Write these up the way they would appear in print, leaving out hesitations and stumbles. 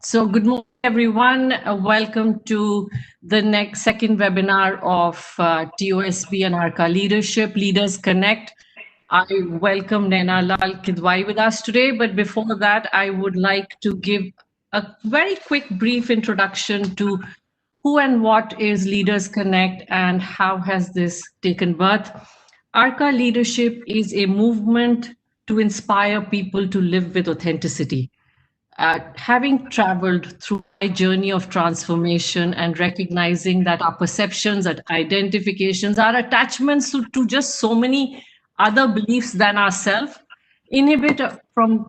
So good morning, everyone. Welcome to the second webinar of TOSB and Arka Leadership, Leaders Connect. I welcome Naina Lal Kidwai with us today, but before that, I would like to give a very quick brief introduction to who and what is Leaders Connect and how has this taken birth. Arka Leadership is a movement to inspire people to live with authenticity. Having traveled through a journey of transformation and recognizing that our perceptions, our identifications, our attachments to just so many other beliefs than ourselves inhibit from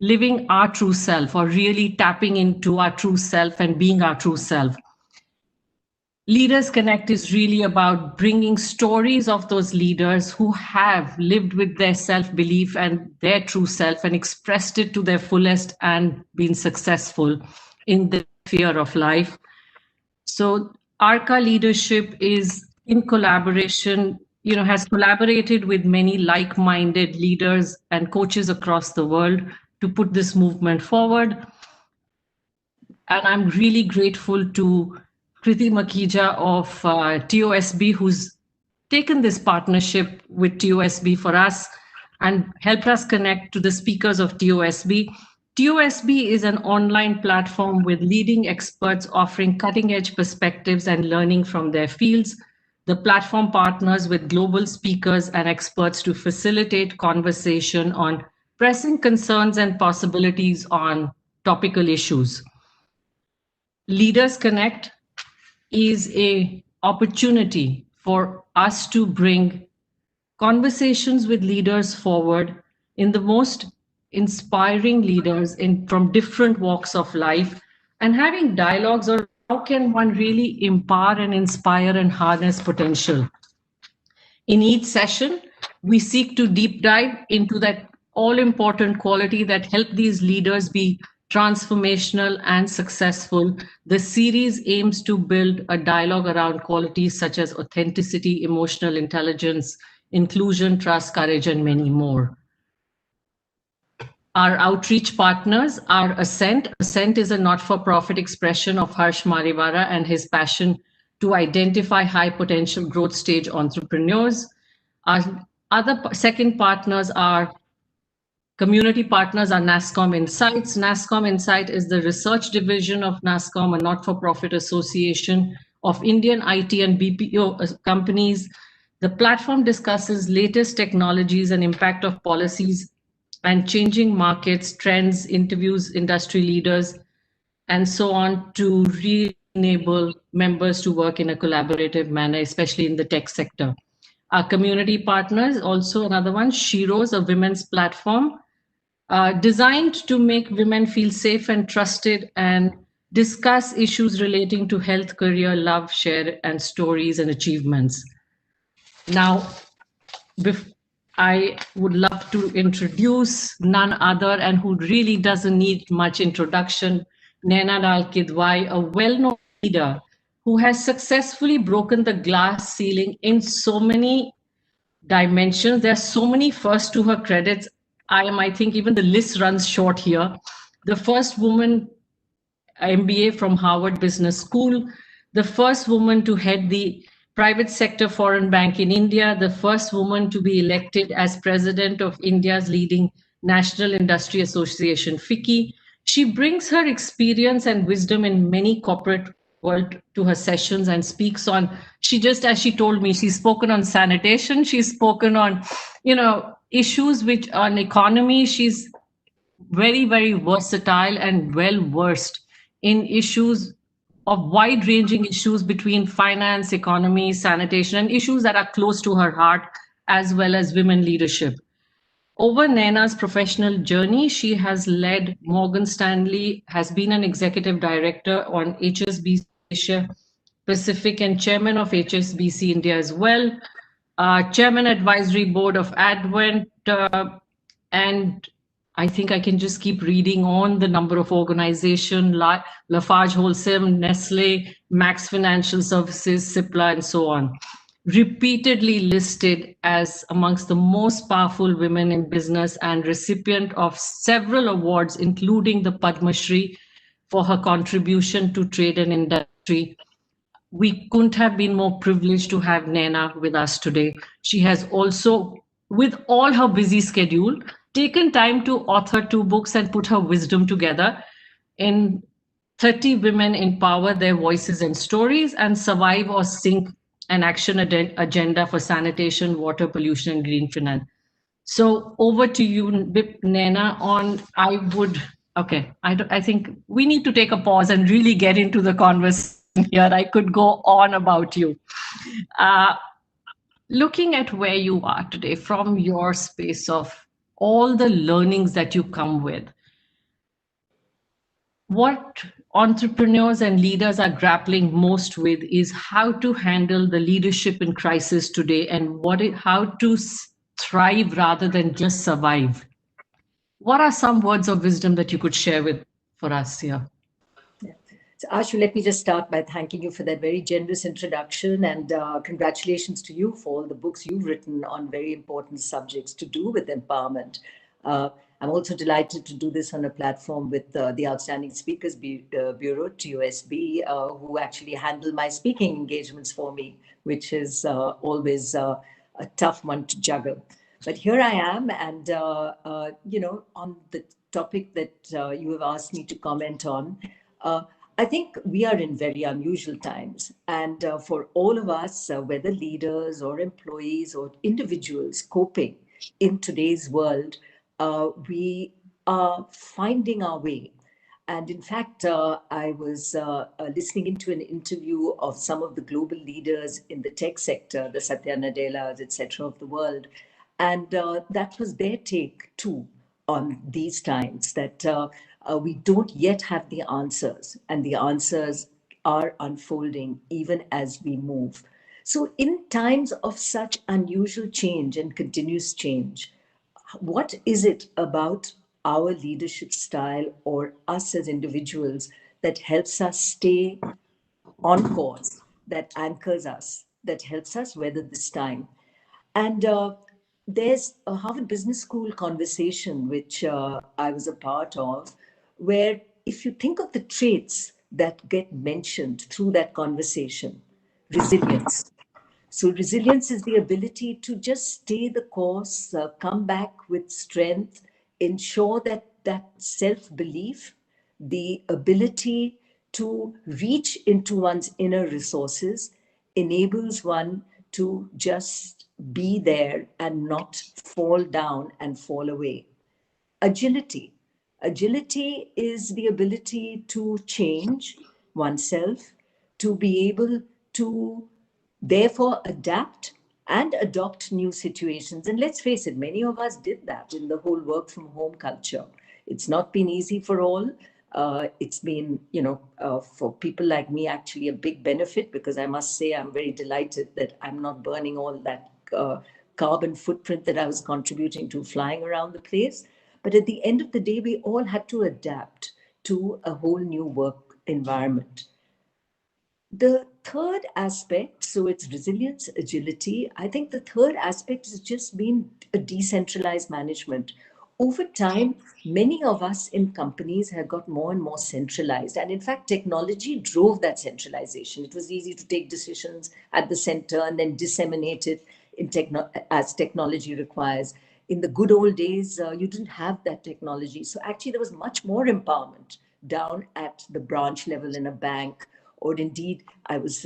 living our true self or really tapping into our true self and being our true self. Leaders Connect is really about bringing stories of those leaders who have lived with their self-belief and their true self and expressed it to their fullest and been successful in the sphere of life. So Arka Leadership is in collaboration, has collaborated with many like-minded leaders and coaches across the world to put this movement forward. And I'm really grateful to Kriti Makija of TOSB, who's taken this partnership with TOSB for us and helped us connect to the speakers of TOSB. TOSB is an online platform with leading experts offering cutting-edge perspectives and learning from their fields. The platform partners with global speakers and experts to facilitate conversation on pressing concerns and possibilities on topical issues. Leaders Connect is an opportunity for us to bring conversations with leaders forward in the most inspiring leaders from different walks of life and having dialogues on how can one really empower and inspire and harness potential. In each session, we seek to deep dive into that all-important quality that help these leaders be transformational and successful. The series aims to build a dialogue around qualities such as authenticity, emotional intelligence, inclusion, trust, courage, and many more. Our outreach partners are Ascent. Ascent is a not-for-profit expression of Harsh Mariwara and his passion to identify high potential growth stage entrepreneurs. Our second partners are community partners are Nascom Insights. Nascom Insight is the research division of Nascom, a not-for-profit association of Indian IT and BPO companies. The platform discusses latest technologies and impact of policies and changing markets, trends, interviews industry leaders, and so on to re-enable members to work in a collaborative manner, especially in the tech sector. Our community partners, also another one, Shiro's, a women's platform, designed to make women feel safe and trusted and discuss issues relating to health, career, love, share, and stories and achievements. Now, I would love to introduce none other and who really doesn't need much introduction, Naina Lal Kidwai, a well-known leader who has successfully broken the glass ceiling in so many dimensions. There are so many firsts to her credits. I think even the list runs short here. The first woman MBA from Harvard Business School, the first woman to head the private sector foreign bank in India, the first woman to be elected as president of India's leading National Industry Association, FICCI. She brings her experience and wisdom in many corporate world to her sessions and speaks on, as she told me, she's spoken on sanitation, she's spoken on, issues which on economy. She's very, very versatile and well versed in issues of wide ranging issues between finance, economy, sanitation, and issues that are close to her heart, as well as women leadership. Over Naina's professional journey, she has led Morgan Stanley, has been an executive director on HSBC Asia Pacific and chairman of HSBC India as well, chairman advisory board of Advent, and I think I can just keep reading on the number of organizations, Lafarge Wholesale, Nestle, Max Financial Services, Cipla, and so on. Repeatedly listed as amongst the most powerful women in business and recipient of several awards, including the Padma Shri for her contribution to trade and industry. We couldn't have been more privileged to have Naina with us today. She has also, with all her busy schedule, taken time to author 2 books and put her wisdom together in 30 Women Empower Their Voices and Stories and Survive or Sink, an action agenda for sanitation, water pollution, and green finance. So over to you, Naina. I think we need to take a pause and really get into the conversation here. I could go on about you. Uh, Looking at where you are today from your space of all the learnings that you come with, what entrepreneurs and leaders are grappling most with is how to handle the leadership in crisis today and how to thrive rather than just survive. What are some words of wisdom that you could share with for us here? Yeah. So, Ashu, let me just start by thanking you for that very generous introduction and congratulations to you for all the books you've written on very important subjects to do with empowerment. Uh, I'm also delighted to do this on a platform with the Outstanding Speakers Bureau, TUSB, who actually handle my speaking engagements for me, which is always a tough one to juggle. But here I am, and on the topic that you have asked me to comment on, uh, I think we are in very unusual times. And for all of us, whether leaders or employees or individuals coping in today's world, we are finding our way. And in fact, I was listening into an interview of some of the global leaders in the tech sector, the Satya Nadellas, etc., of the world. And that was their take too on these times, that we don't yet have the answers, and the answers are unfolding even as we move. So, in times of such unusual change and continuous change, what is it about our leadership style or us as individuals that helps us stay on course, that anchors us, that helps us weather this time? And there's a Harvard Business School conversation, which I was a part of, where if you think of the traits that get mentioned through that conversation, resilience. So, resilience is the ability to just stay the course, come back with strength, ensure that that self belief, the ability to reach into one's inner resources, enables one to just be there and not fall down and fall away. Agility. Agility is the ability to change oneself, to be able to therefore adapt and adopt new situations. And let's face it, many of us did that in the whole work from home culture. It's not been easy for all. It's been, for people like me, actually a big benefit, because I must say I'm very delighted that I'm not burning all that carbon footprint that I was contributing to flying around the place. But at the end of the day, we all had to adapt to a whole new work environment. The third aspect, so it's resilience, agility. I think the third aspect has just been a decentralized management. Over time, many of us in companies have got more and more centralized. And in fact, technology drove that centralization. It was easy to take decisions at the center and then disseminate it as technology requires. In the good old days, you didn't have that technology. So actually, there was much more empowerment down at the branch level in a bank, or indeed, I was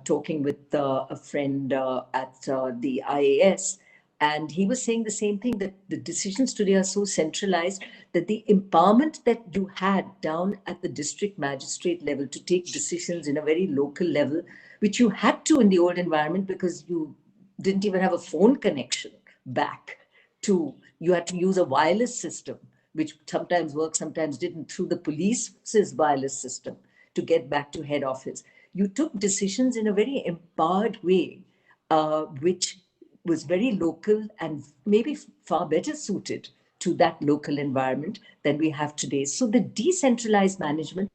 talking with a friend at the IAS, and he was saying the same thing, that the decisions today are so centralized that the empowerment that you had down at the district magistrate level to take decisions in a very local level, which you had to in the old environment because you didn't even have a phone connection back to, you had to use a wireless system, which sometimes worked, sometimes didn't, through the police's wireless system to get back to head office. You took decisions in a very empowered way, which was very local and maybe far better suited to that local environment than we have today. So the decentralized management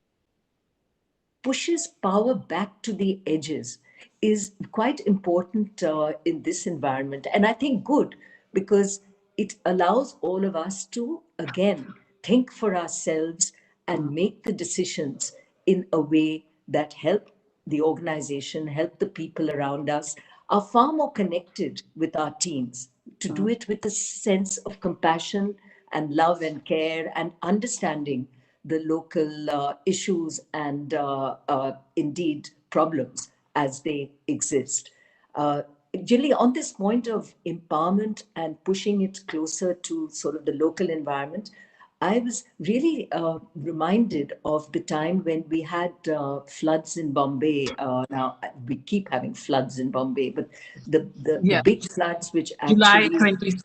pushes power back to the edges is quite important in this environment. And I think good, because it allows all of us to, again, think for ourselves and make the decisions in a way that help the organization, help the people around us, are far more connected with our teams, to do it with a sense of compassion and love and care and understanding the local issues and indeed problems as they exist. Uh, Generally, on this point of empowerment and pushing it closer to sort of the local environment, I was really reminded of the time when we had floods in Bombay. Now, we keep having floods in Bombay, but the Yeah, big floods which July actually 26th.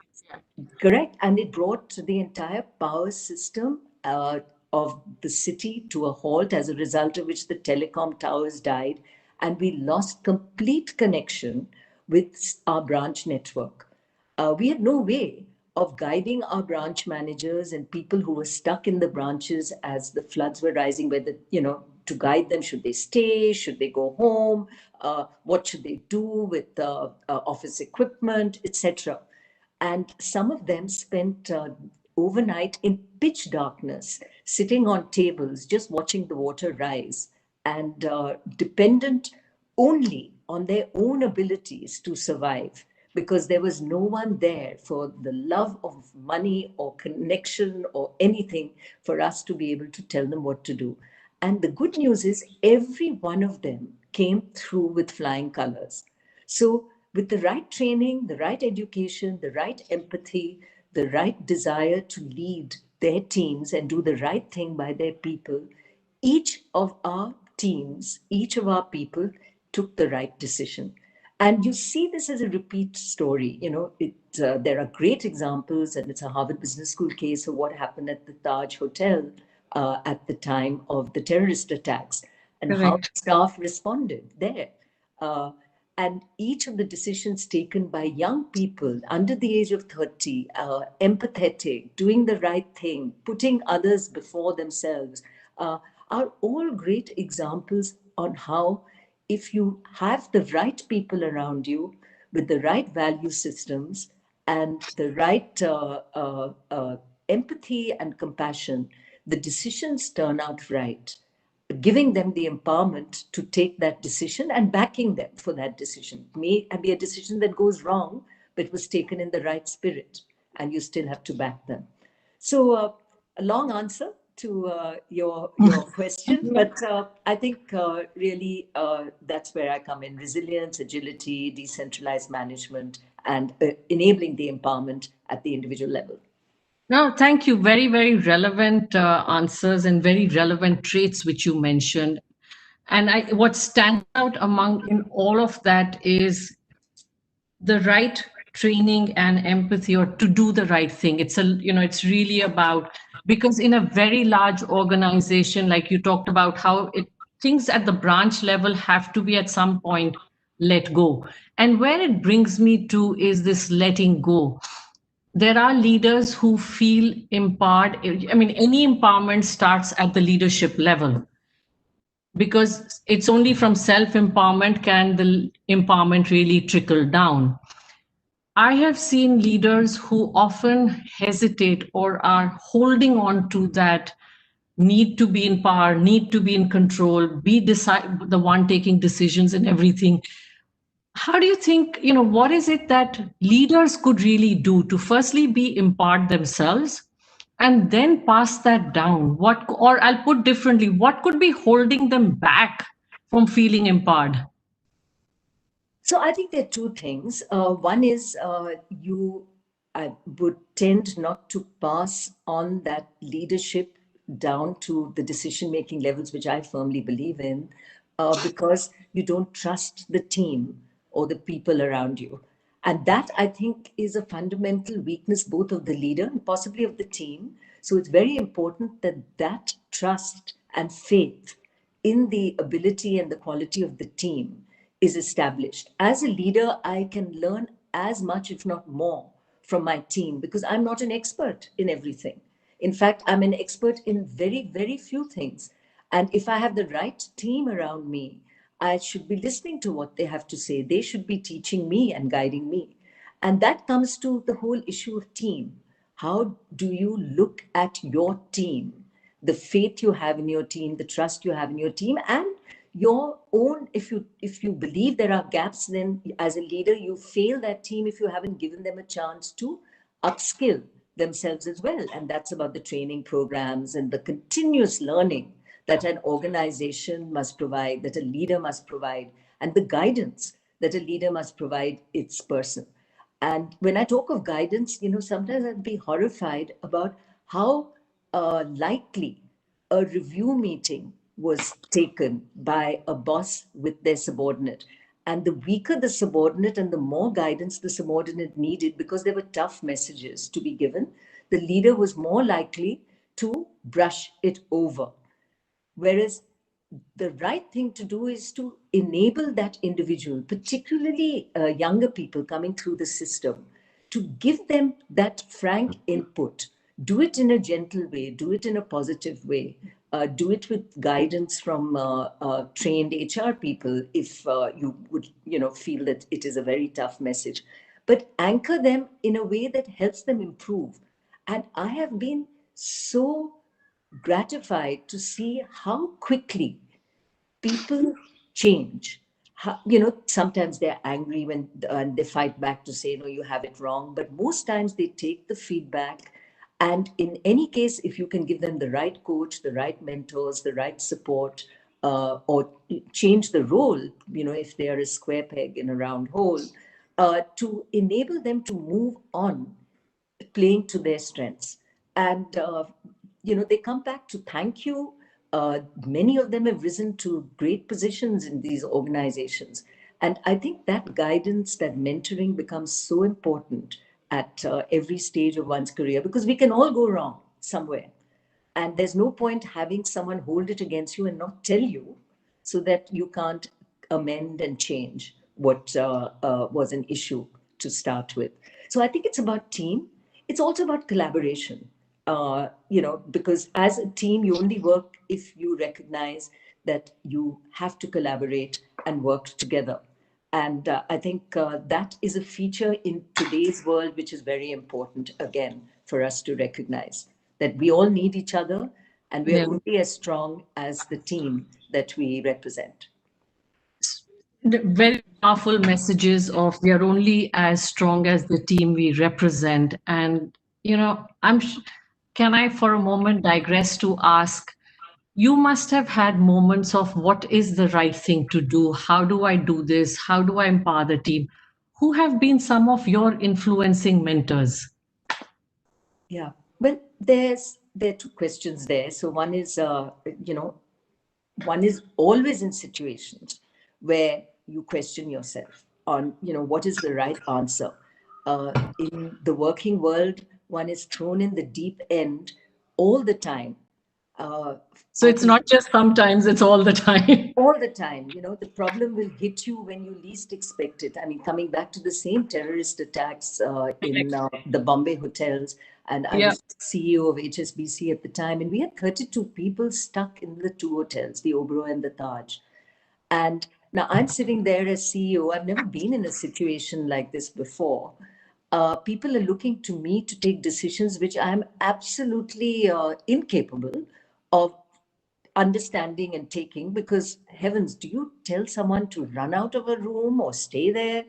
correct. And it brought the entire power system of the city to a halt, as a result of which the telecom towers died. And we lost complete connection with our branch network. We had no way of guiding our branch managers and people who were stuck in the branches as the floods were rising, whether, to guide them, should they stay, should they go home, what should they do with office equipment, etc. And some of them spent overnight in pitch darkness, sitting on tables, just watching the water rise, and dependent only on their own abilities to survive, because there was no one there for the love of money or connection or anything for us to be able to tell them what to do. And the good news is, every one of them came through with flying colors. So, with the right training, the right education, the right empathy, the right desire to lead their teams and do the right thing by their people, each of our teams, each of our people took the right decision. And you see this as a repeat story. There are great examples, and it's a Harvard Business School case of what happened at the Taj Hotel at the time of the terrorist attacks, and how Correct. staff responded there. Uh, and each of the decisions taken by young people under the age of 30, empathetic, doing the right thing, putting others before themselves, uh, are all great examples on how, if you have the right people around you with the right value systems and the right empathy and compassion, the decisions turn out right, giving them the empowerment to take that decision and backing them for that decision. It may be a decision that goes wrong, but was taken in the right spirit, and you still have to back them. So, a long answer to your question, but I think really that's where I come in: resilience, agility, decentralized management, and enabling the empowerment at the individual level. No, thank you. Very, very relevant answers and very relevant traits which you mentioned. And what stands out among in all of that is the right training and empathy, or to do the right thing. It's really about, because in a very large organization, like you talked about, how things at the branch level have to be at some point let go. And where it brings me to is this letting go. There are leaders who feel empowered. I mean, any empowerment starts at the leadership level, because it's only from self empowerment can the empowerment really trickle down. I have seen leaders who often hesitate or are holding on to that need to be in power, need to be in control, the one taking decisions and everything. How do you think, what is it that leaders could really do to firstly be empowered themselves and then pass that down? Or I'll put differently, what could be holding them back from feeling empowered? So I think there are two things. One is you I would tend not to pass on that leadership down to the decision-making levels, which I firmly believe in, because you don't trust the team or the people around you. And that, I think, is a fundamental weakness both of the leader and possibly of the team. So it's very important that that trust and faith in the ability and the quality of the team is established. As a leader, I can learn as much, if not more, from my team, because I'm not an expert in everything. In fact, I'm an expert in very, very few things. And if I have the right team around me, I should be listening to what they have to say. They should be teaching me and guiding me. And that comes to the whole issue of team. How do you look at your team the faith you have in your team, the trust you have in your team, and your own. If you believe there are gaps, then as a leader you fail that team if you haven't given them a chance to upskill themselves as well. And that's about the training programs and the continuous learning that an organization must provide, that a leader must provide, and the guidance that a leader must provide its person. And when I talk of guidance, sometimes I'd be horrified about how lightly a review meeting was taken by a boss with their subordinate. And the weaker the subordinate and the more guidance the subordinate needed, because there were tough messages to be given, the leader was more likely to brush it over. Whereas the right thing to do is to enable that individual, particularly younger people coming through the system, to give them that frank input. Do it in a gentle way, do it in a positive way, do it with guidance from trained HR people if you would feel that it is a very tough message. But anchor them in a way that helps them improve. And I have been so gratified to see how quickly people change. Sometimes they're angry when and they fight back to say, no, you have it wrong. But most times they take the feedback. And in any case, if you can give them the right coach, the right mentors, the right support, or change the role, if they are a square peg in a round hole, to enable them to move on playing to their strengths. And, they come back to thank you. Many of them have risen to great positions in these organizations. And I think that guidance, that mentoring becomes so important at every stage of one's career, because we can all go wrong somewhere. And there's no point having someone hold it against you and not tell you, so that you can't amend and change what was an issue to start with. So I think it's about team. It's also about collaboration, because as a team, you only work if you recognize that you have to collaborate and work together. And I think that is a feature in today's world, which is very important, again, for us to recognize that we all need each other and we're Yeah. only as strong as the team that we represent. The very powerful messages of we are only as strong as the team we represent. And, can I for a moment digress to ask, you must have had moments of what is the right thing to do? How do I do this? How do I empower the team? Who have been some of your influencing mentors? Yeah. Well, there are two questions there. So one is always in situations where you question yourself on, what is the right answer. In the working world, one is thrown in the deep end all the time. Uh, So I it's think not just sometimes, it's all the time. all the time, the problem will hit you when you least expect it. I mean, coming back to the same terrorist attacks in the Bombay hotels, and I Yeah. was CEO of HSBC at the time, and we had 32 people stuck in the two hotels, the Oberoi and the Taj. And now I'm sitting there as CEO. I've never been in a situation like this before. People are looking to me to take decisions which I'm absolutely incapable of understanding and taking, because heavens, do you tell someone to run out of a room or stay there?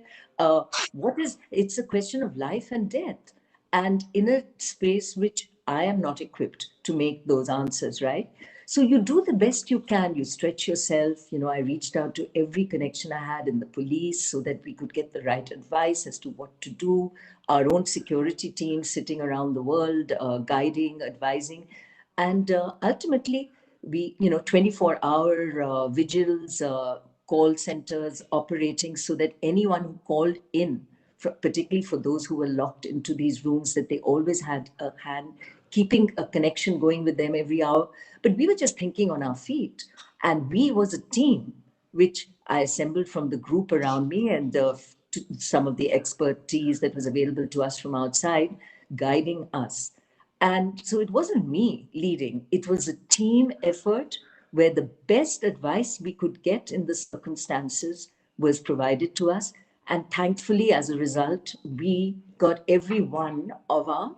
It's a question of life and death, and in a space which I am not equipped to make those answers, right? So you do the best you can, you stretch yourself. I reached out to every connection I had in the police so that we could get the right advice as to what to do. Our own security team sitting around the world, guiding, advising. And ultimately, we 24-hour vigils, call centers operating, so that anyone who called in, particularly for those who were locked into these rooms, that they always had a hand keeping a connection going with them every hour. But we were just thinking on our feet, and we was a team which I assembled from the group around me, and some of the expertise that was available to us from outside, guiding us. And so it wasn't me leading, it was a team effort where the best advice we could get in the circumstances was provided to us. And thankfully, as a result, we got every one of our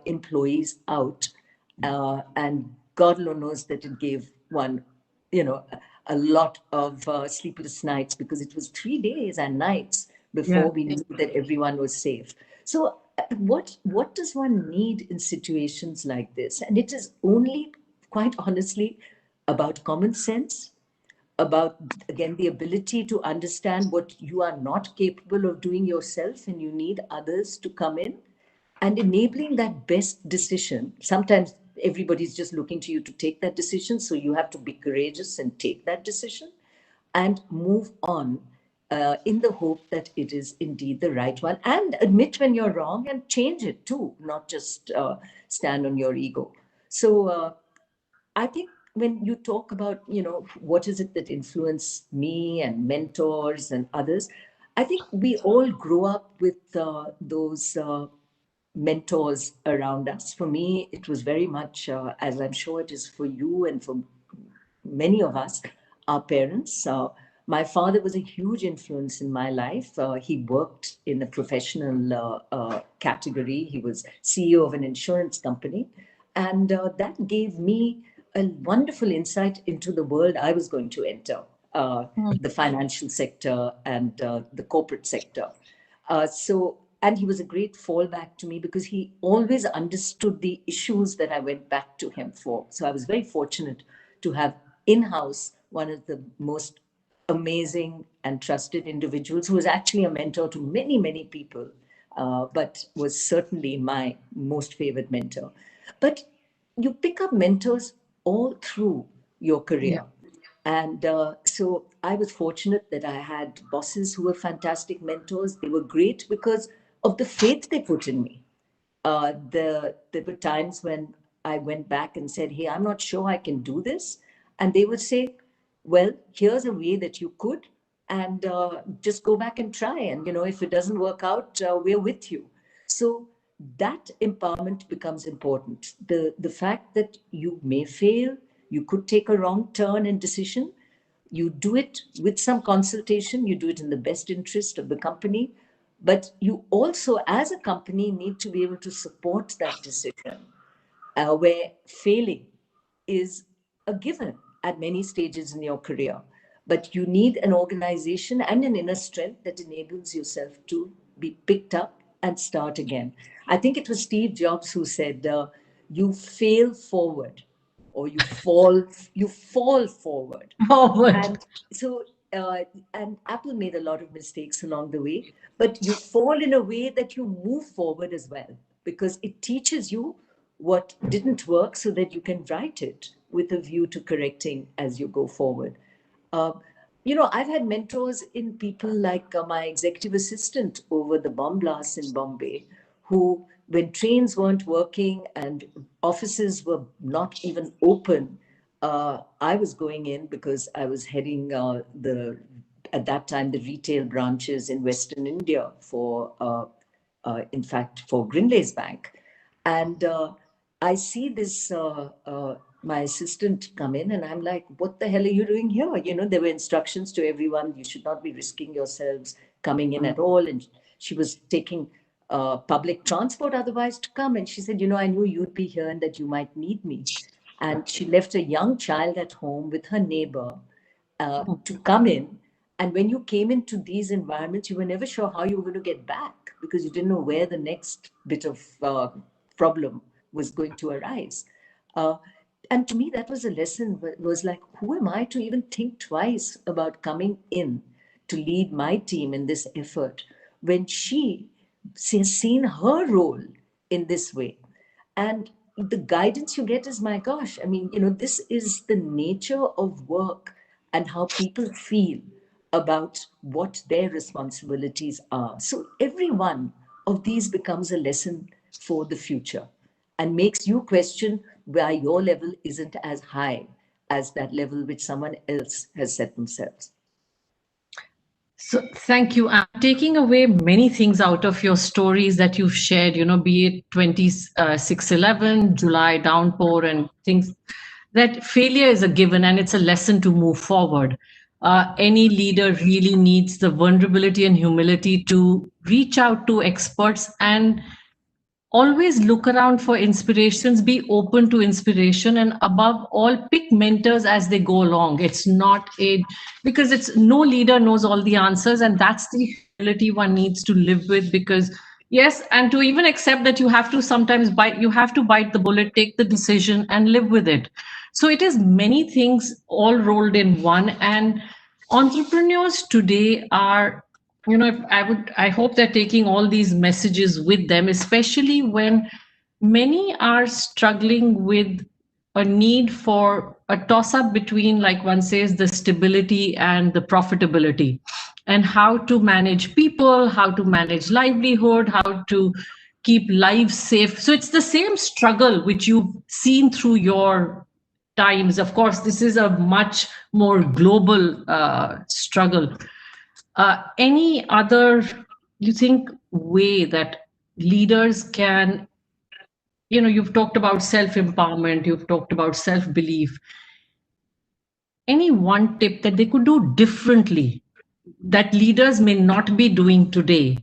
employees out and God alone knows that it gave one, you know, a lot of sleepless nights, because it was 3 days and nights Yeah. before we knew that everyone was safe. So what does one need in situations like this? And it is only, quite honestly, about common sense, about, again, the ability to understand what you are not capable of doing yourself and you need others to come in, and enabling that best decision. Sometimes everybody's just looking to you to take that decision, so you have to be courageous and take that decision and move on, in the hope that it is indeed the right one, and admit when you're wrong and change it too, not just stand on your ego. So I think when you talk about, what is it that influenced me and mentors and others, I think we all grow up with those mentors around us. For me, it was very much, as I'm sure it is for you and for many of us, our parents. My father was a huge influence in my life. He worked in a professional category. He was CEO of an insurance company. And that gave me a wonderful insight into the world I was going to enter, the financial sector and the corporate sector. And he was a great fallback to me because he always understood the issues that I went back to him for. So I was very fortunate to have in house one of the most amazing and trusted individuals who was actually a mentor to many, many people, but was certainly my most favored mentor. But you pick up mentors all through your career. Yeah. And so I was fortunate that I had bosses who were fantastic mentors. They were great because of the faith they put in me. There were times when I went back and said, "Hey, I'm not sure I can do this." And they would say, "Well, here's a way that you could, and just go back and try. And, if it doesn't work out, we're with you." So that empowerment becomes important. The fact that you may fail, you could take a wrong turn in decision, you do it with some consultation, you do it in the best interest of the company, but you also, as a company, need to be able to support that decision, where failing is a given at many stages in your career. But you need an organization and an inner strength that enables yourself to be picked up and start again. I think it was Steve Jobs who said, "You fail forward, or you fall forward." Forward. And so, and Apple made a lot of mistakes along the way, but you fall in a way that you move forward as well, because it teaches you what didn't work so that you can write it with a view to correcting as you go forward. Uh, I've had mentors in people like my executive assistant over the bomb blasts in Bombay, who, when trains weren't working and offices were not even open, I was going in because I was heading at that time, the retail branches in Western India in fact, for Grindlays Bank. And I see this, my assistant come in, and I'm like, "What the hell are you doing here?" There were instructions to everyone, "You should not be risking yourselves coming in at all." And she was taking public transport otherwise to come. And she said, "I knew you'd be here and that you might need me." And she left a young child at home with her neighbor to come in. And when you came into these environments, you were never sure how you were going to get back, because you didn't know where the next bit of problem was going to arise. Uh, and to me, that was a lesson. Was like, who am I to even think twice about coming in to lead my team in this effort, when she has seen her role in this way? And the guidance you get is, my gosh, I mean, this is the nature of work and how people feel about what their responsibilities are. So every one of these becomes a lesson for the future and makes you question why your level isn't as high as that level which someone else has set themselves. So thank you. I'm taking away many things out of your stories that you've shared, be it 2611, July downpour, and things, that failure is a given and it's a lesson to move forward. Any leader really needs the vulnerability and humility to reach out to experts and always look around for inspirations, be open to inspiration, and above all, pick mentors as they go along. It's not a, because it's no leader knows all the answers, and that's the humility one needs to live with. Because yes, and to even accept that you have to sometimes bite the bullet, take the decision, and live with it. So it is many things all rolled in one. And entrepreneurs today are, I hope they're taking all these messages with them, especially when many are struggling with a need for a toss up between, like one says, the stability and the profitability, and how to manage people, how to manage livelihood, how to keep lives safe. So it's the same struggle which you've seen through your times. Of course, this is a much more global struggle. Any other, you think, way that leaders can, you've talked about self empowerment, you've talked about self belief. Any one tip that they could do differently that leaders may not be doing today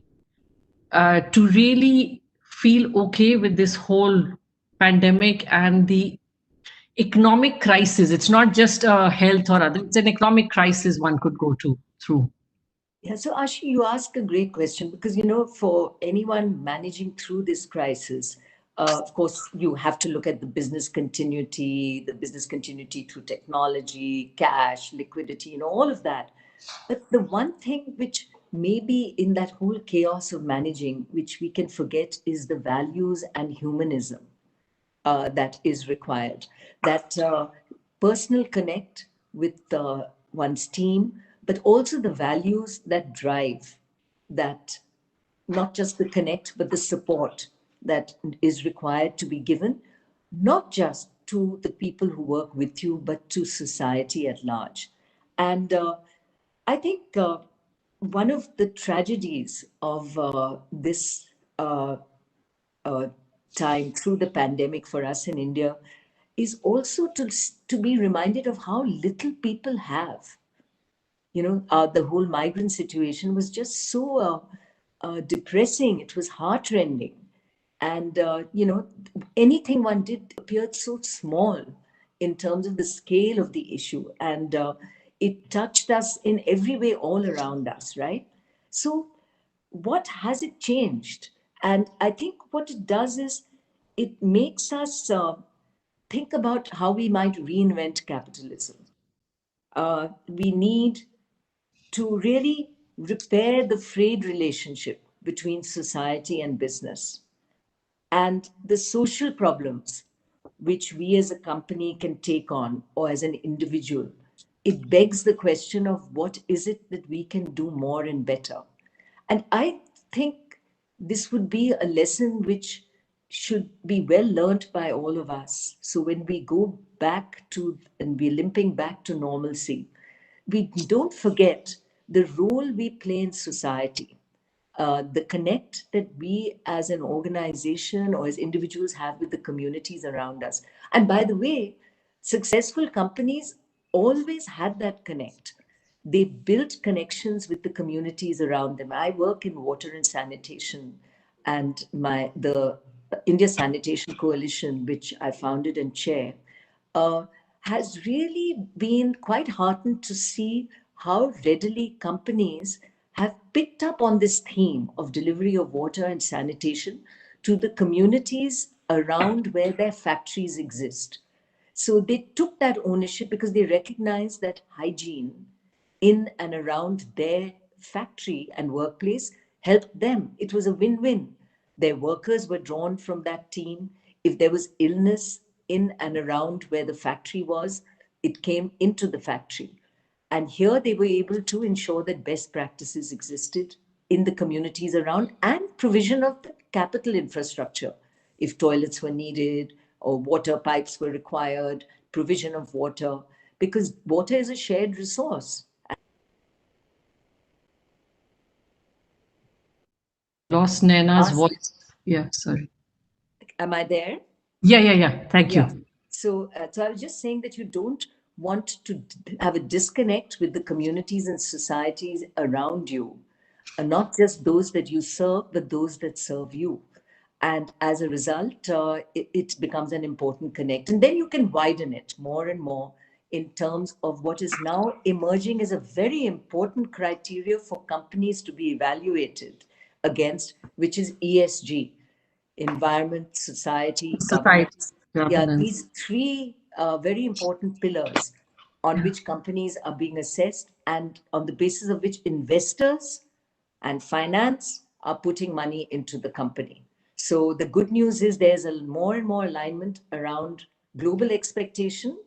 to really feel okay with this whole pandemic and the economic crisis? It's not just a health or other, it's an economic crisis one could go to through. Yeah, so Ashi, you ask a great question because, for anyone managing through this crisis, of course, you have to look at the business continuity through technology, cash, liquidity, all of that. But the one thing which maybe in that whole chaos of managing, which we can forget, is the values and humanism that is required. That personal connect with one's team, but also the values that drive that, not just the connect, but the support that is required to be given, not just to the people who work with you, but to society at large. And I think one of the tragedies of this uh, time through the pandemic for us in India is also to be reminded of how little people have. The whole migrant situation was just so depressing. It was heartrending. And, anything one did appeared so small in terms of the scale of the issue. And it touched us in every way all around us, right? So, what has it changed? And I think what it does is it makes us think about how we might reinvent capitalism. We need to really repair the frayed relationship between society and business and the social problems which we as a company can take on or as an individual. It begs the question of what is it that we can do more and better. And I think this would be a lesson which should be well learned by all of us. So when we go back to and we're limping back to normalcy, we don't forget the role we play in society, the connect that we as an organization or as individuals have with the communities around us. And by the way, successful companies always had that connect. They built connections with the communities around them. I work in water and sanitation, and the India Sanitation Coalition, which I founded and chair, uh, has really been quite heartened to see how readily companies have picked up on this theme of delivery of water and sanitation to the communities around where their factories exist. So they took that ownership because they recognized that hygiene in and around their factory and workplace helped them. It was a win win. Their workers were drawn from that team. If there was illness in and around where the factory was, it came into the factory. And here they were able to ensure that best practices existed in the communities around and provision of the capital infrastructure. If toilets were needed or water pipes were required, provision of water, because water is a shared resource. Lost Naina's voice. Yeah, sorry. Am I there? Yeah. Thank Yeah. you. So I was just saying that you don't want to have a disconnect with the communities and societies around you, not just those that you serve, but those that serve you. And as a result, it becomes an important connect. And then you can widen it more and more in terms of what is now emerging as a very important criteria for companies to be evaluated against, which is ESG, environment, society, Society governance. Yeah, governance. these three very important pillars on which companies are being assessed and on the basis of which investors and finance are putting money into the company. So the good news is there's a more and more alignment around global expectation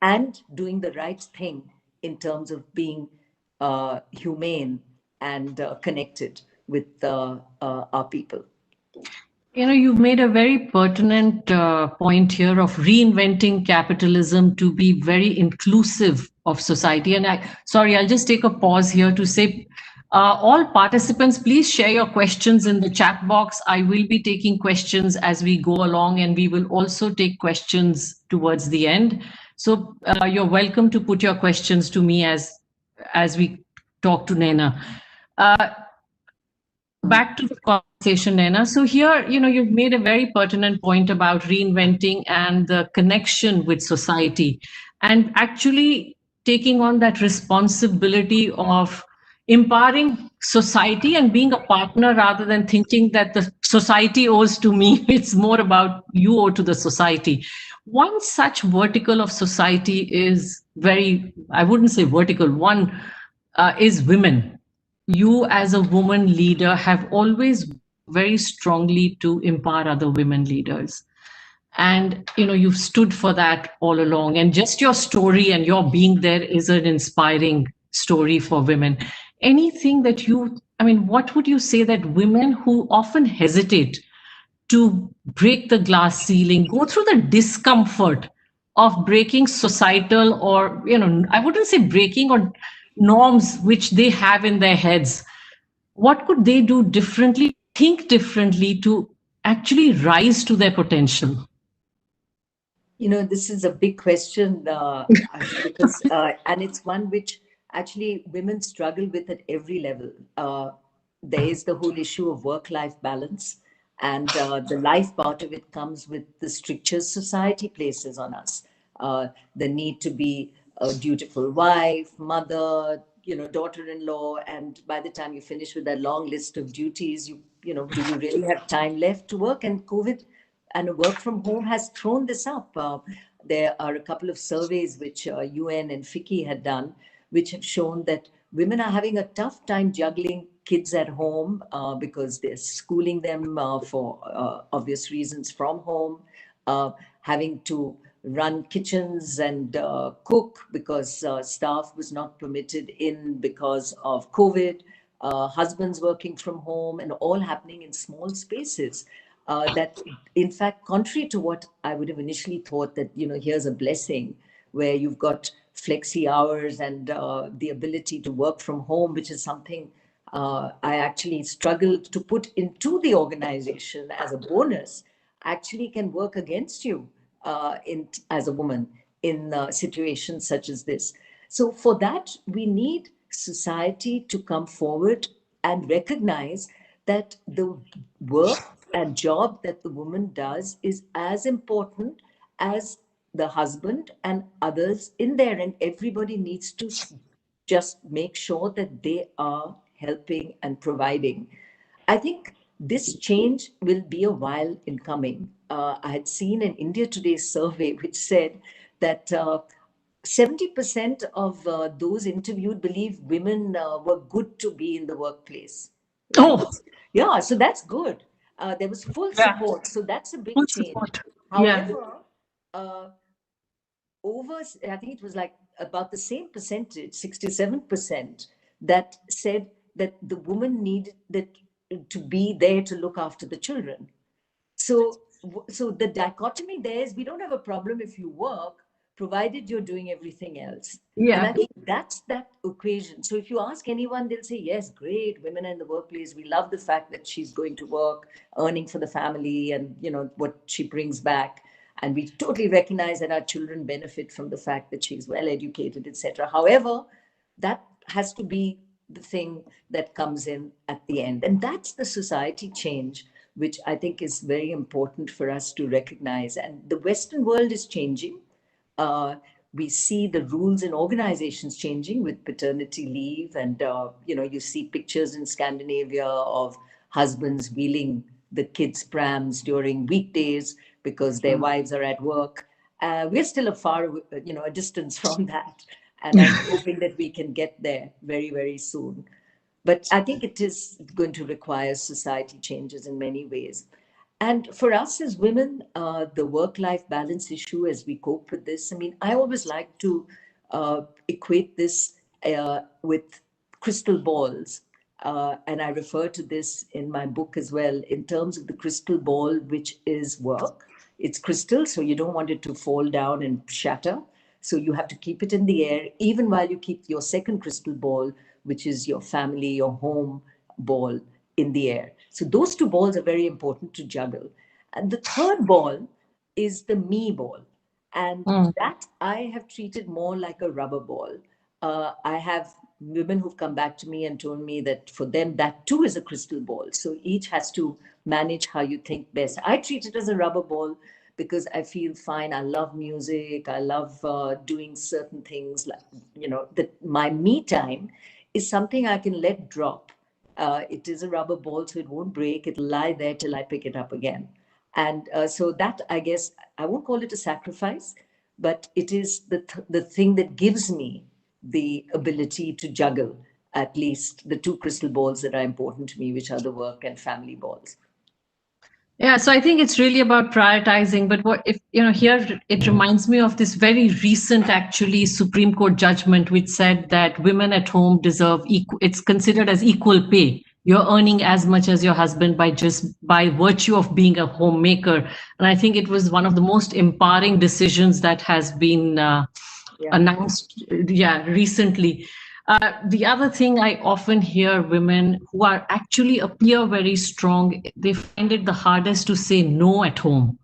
and doing the right thing in terms of being humane and connected with our people. You know, you've made a very pertinent point here of reinventing capitalism to be very inclusive of society. And sorry, I'll just take a pause here to say, all participants, please share your questions in the chat box. I will be taking questions as we go along, and we will also take questions towards the end. So you're welcome to put your questions to me as we talk to Naina. Back to the conversation, Naina. So here, you know, you've made a very pertinent point about reinventing and the connection with society, and actually taking on that responsibility of empowering society and being a partner rather than thinking that the society owes to me. It's more about you owe to the society. One such vertical of society is very, I wouldn't say vertical, one is women. You as a woman leader have always very strongly to empower other women leaders, and you know you've stood for that all along, and just your story and your being there is an inspiring story for women. Anything that you, I mean, what would you say that women who often hesitate to break the glass ceiling, go through the discomfort of breaking societal, or you know, I wouldn't say breaking, or norms which they have in their heads, what could they do differently, think differently to actually rise to their potential? You know, this is a big question, Ashu, because, and it's one which actually women struggle with at every level. There is the whole issue of work-life balance, and the life part of it comes with the strictures society places on us. The need to be a dutiful wife, mother, you know, daughter-in-law, and by the time you finish with that long list of duties, you know, do you really have time left to work? And COVID and work from home has thrown this up. There are a couple of surveys which UN and FICCI had done, which have shown that women are having a tough time juggling kids at home because they're schooling them for obvious reasons from home, having to run kitchens and cook because staff was not permitted in because of COVID, husbands working from home, and all happening in small spaces. That, in fact, contrary to what I would have initially thought, that, you know, here's a blessing where you've got flexi hours and the ability to work from home, which is something I actually struggled to put into the organization as a bonus, actually can work against you as a woman in situations such as this. So for that, we need society to come forward and recognize that the work and job that the woman does is as important as the husband and others in there, and everybody needs to just make sure that they are helping and providing. I think this change will be a while in coming. I had seen an India Today survey which said that 70% of those interviewed believe women were good to be in the workplace, right? Oh, Yeah, so that's good. There was full yeah, support, so that's a full big change. support. Yeah. However, uh, over, I think it was like about the same percentage, 67%, that said that the woman needed that to be there to look after the children. So, so the dichotomy there is we don't have a problem if you work, provided you're doing everything else. And I Yeah. think that's that equation. So if you ask anyone, they'll say, yes, great, women in the workplace. We love the fact that she's going to work, earning for the family and, you know, what she brings back. And we totally recognize that our children benefit from the fact that she's well educated, etc. However, that has to be the thing that comes in at the end. And that's the society change which I think is very important for us to recognize. And the Western world is changing. Uh, we see the rules in organizations changing with paternity leave, and you see pictures in Scandinavia of husbands wheeling the kids' prams during weekdays because their wives are at work. We're still a distance from that, and I'm hoping that we can get there very, very soon. But I think it is going to require society changes in many ways. And for us as women, the work life balance issue as we cope with this, I mean, I always like to equate this with crystal balls. And I refer to this in my book as well in terms of the crystal ball, which is work. It's crystal, so you don't want it to fall down and shatter. So you have to keep it in the air, even while you keep your second crystal ball, which is your family, your home ball, in the air. So those two balls are very important to juggle. And the third ball is the me ball. And that I have treated more like a rubber ball. I have women who've come back to me and told me that for them, that too is a crystal ball. So each has to manage how you think best. I treat it as a rubber ball because I feel fine. I love music. I love doing certain things. Like, that my me time is something I can let drop. It is a rubber ball, so it won't break. It'll lie there till I pick it up again. And so that, I guess, I won't call it a sacrifice, but it is the thing that gives me the ability to juggle at least the two crystal balls that are important to me, which are the work and family balls. Yeah, so I think it's really about prioritizing. But what if, here it reminds me of this very recent, actually, Supreme Court judgment, which said that women at home deserve equal, it's considered as equal pay. You're earning as much as your husband by virtue of being a homemaker. And I think it was one of the most empowering decisions that has been announced, recently. The other thing I often hear women who are actually appear very strong, they find it the hardest to say no at home.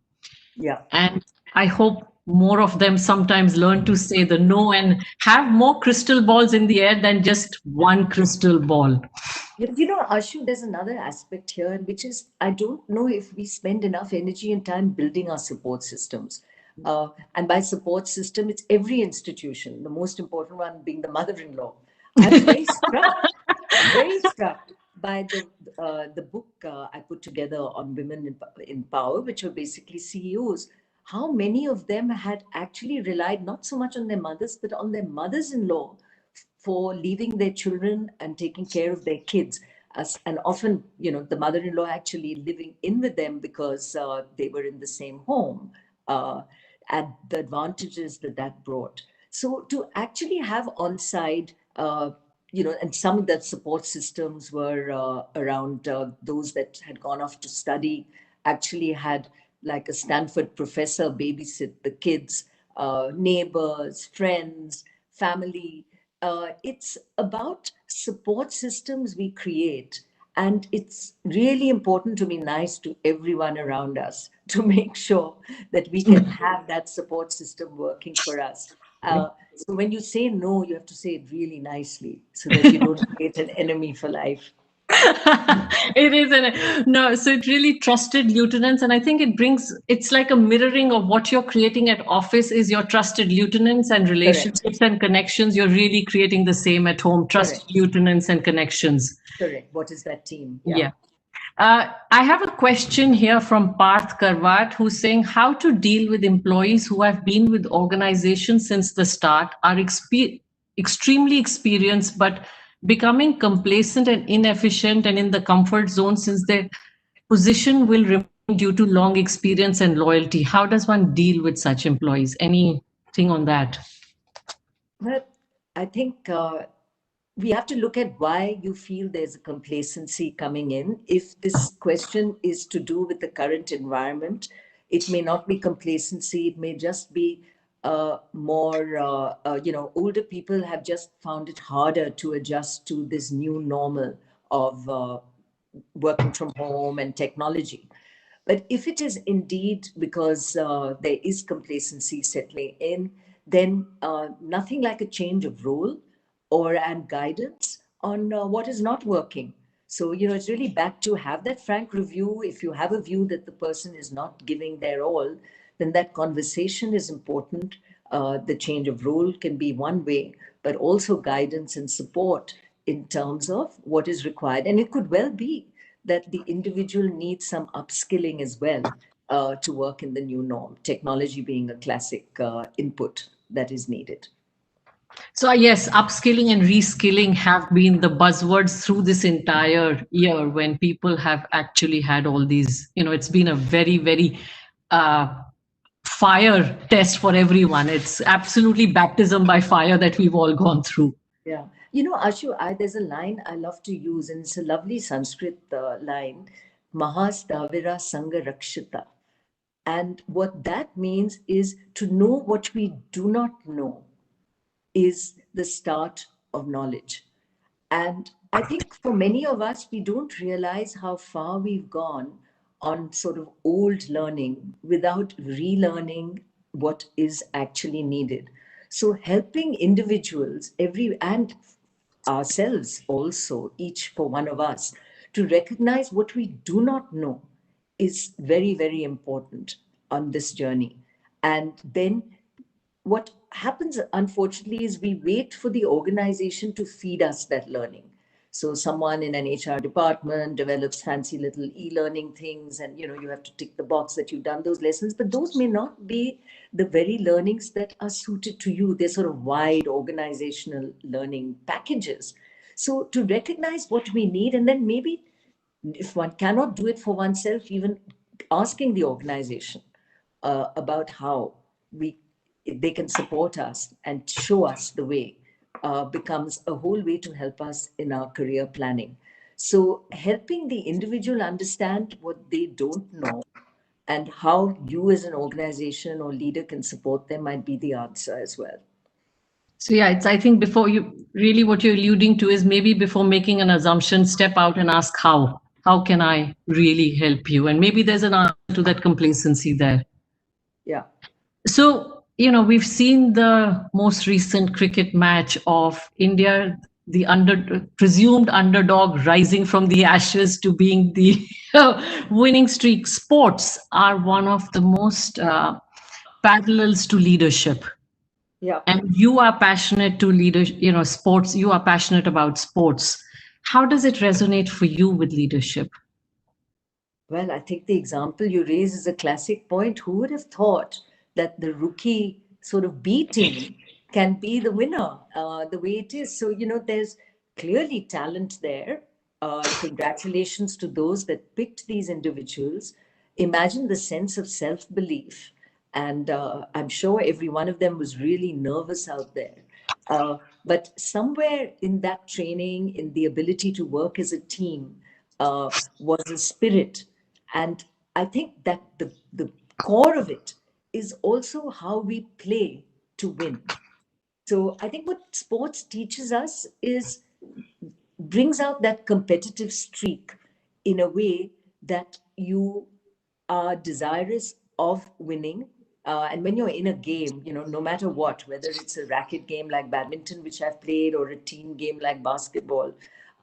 Yeah. And I hope more of them sometimes learn to say the no and have more crystal balls in the air than just one crystal ball. Ashu, there's another aspect here, which is I don't know if we spend enough energy and time building our support systems. And by support system, it's every institution, the most important one being the mother-in-law. I was very struck by the book I put together on women in power, which were basically CEOs. How many of them had actually relied not so much on their mothers, but on their mothers-in-law for leaving their children and taking care of their kids. And often, the mother-in-law actually living in with them because they were in the same home, and the advantages that that brought. So to actually have on-site, and some of that support systems were around those that had gone off to study, actually had like a Stanford professor babysit the kids, neighbors, friends, family. It's about support systems we create. And it's really important to be nice to everyone around us to make sure that we can have that support system working for us. So when you say no, you have to say it really nicely so that you don't create an enemy for life. It is no, so it really trusted lieutenants, and I think it's like a mirroring of what you're creating at office is your trusted lieutenants and Correct. relationships and connections. You're really creating the same at home, trusted Correct. lieutenants and connections. Correct. What is that team? Yeah. Yeah. I have a question here from Parth Karwat, who's saying how to deal with employees who have been with organizations since the start, are extremely experienced, but becoming complacent and inefficient and in the comfort zone since their position will remain due to long experience and loyalty. How does one deal with such employees? Anything on that? But I think we have to look at why you feel there's a complacency coming in. If this question is to do with the current environment, it may not be complacency. It may just be older people have just found it harder to adjust to this new normal of working from home and technology. But if it is indeed because there is complacency settling in, then nothing like a change of role or and guidance on what is not working. So, it's really back to have that frank review. If you have a view that the person is not giving their all, then that conversation is important. The change of role can be one way, but also guidance and support in terms of what is required. And it could well be that the individual needs some upskilling as well to work in the new norm, technology being a classic input that is needed. So yes, upskilling and reskilling have been the buzzwords through this entire year when people have actually had all these, it's been a very, very uh, fire test for everyone. It's absolutely baptism by fire that we've all gone through. Yeah. Ashu, there's a line I love to use, and it's a lovely Sanskrit line, Mahastavira Sangha Rakshita. And what that means is to know what we do not know is the start of knowledge. And I think for many of us, we don't realize how far we've gone on sort of old learning without relearning what is actually needed. So helping individuals and ourselves also, each for one of us, to recognize what we do not know is very, very important on this journey. And then what happens, unfortunately, is we wait for the organization to feed us that learning. So someone in an HR department develops fancy little e-learning things, and you have to tick the box that you've done those lessons, but those may not be the very learnings that are suited to you. They're sort of wide organizational learning packages. So to recognize what we need, and then maybe if one cannot do it for oneself, even asking the organization about how they can support us and show us the way becomes a whole way to help us in our career planning. So helping the individual understand what they don't know and how you as an organization or leader can support them might be the answer as well. So yeah, I think before you really what you're alluding to is maybe before making an assumption, step out and ask how. How can I really help you? And maybe there's an answer to that complacency there. Yeah. So, we've seen the most recent cricket match of India, the presumed underdog rising from the ashes to being the winning streak. Sports are one of the most parallels to leadership. Yeah. And you are passionate to sports, you are passionate about sports. How does it resonate for you with leadership? Well, I think the example you raise is a classic point. Who would have thought that the rookie sort of B team can be the winner the way it is? So, there's clearly talent there. Congratulations to those that picked these individuals. Imagine the sense of self belief. And I'm sure every one of them was really nervous out there. But somewhere in that training, in the ability to work as a team, was a spirit. And I think that the core of it is also how we play to win. So I think what sports teaches us is brings out that competitive streak in a way that you are desirous of winning. And when you're in a game, no matter what, whether it's a racket game like badminton, which I've played, or a team game like basketball,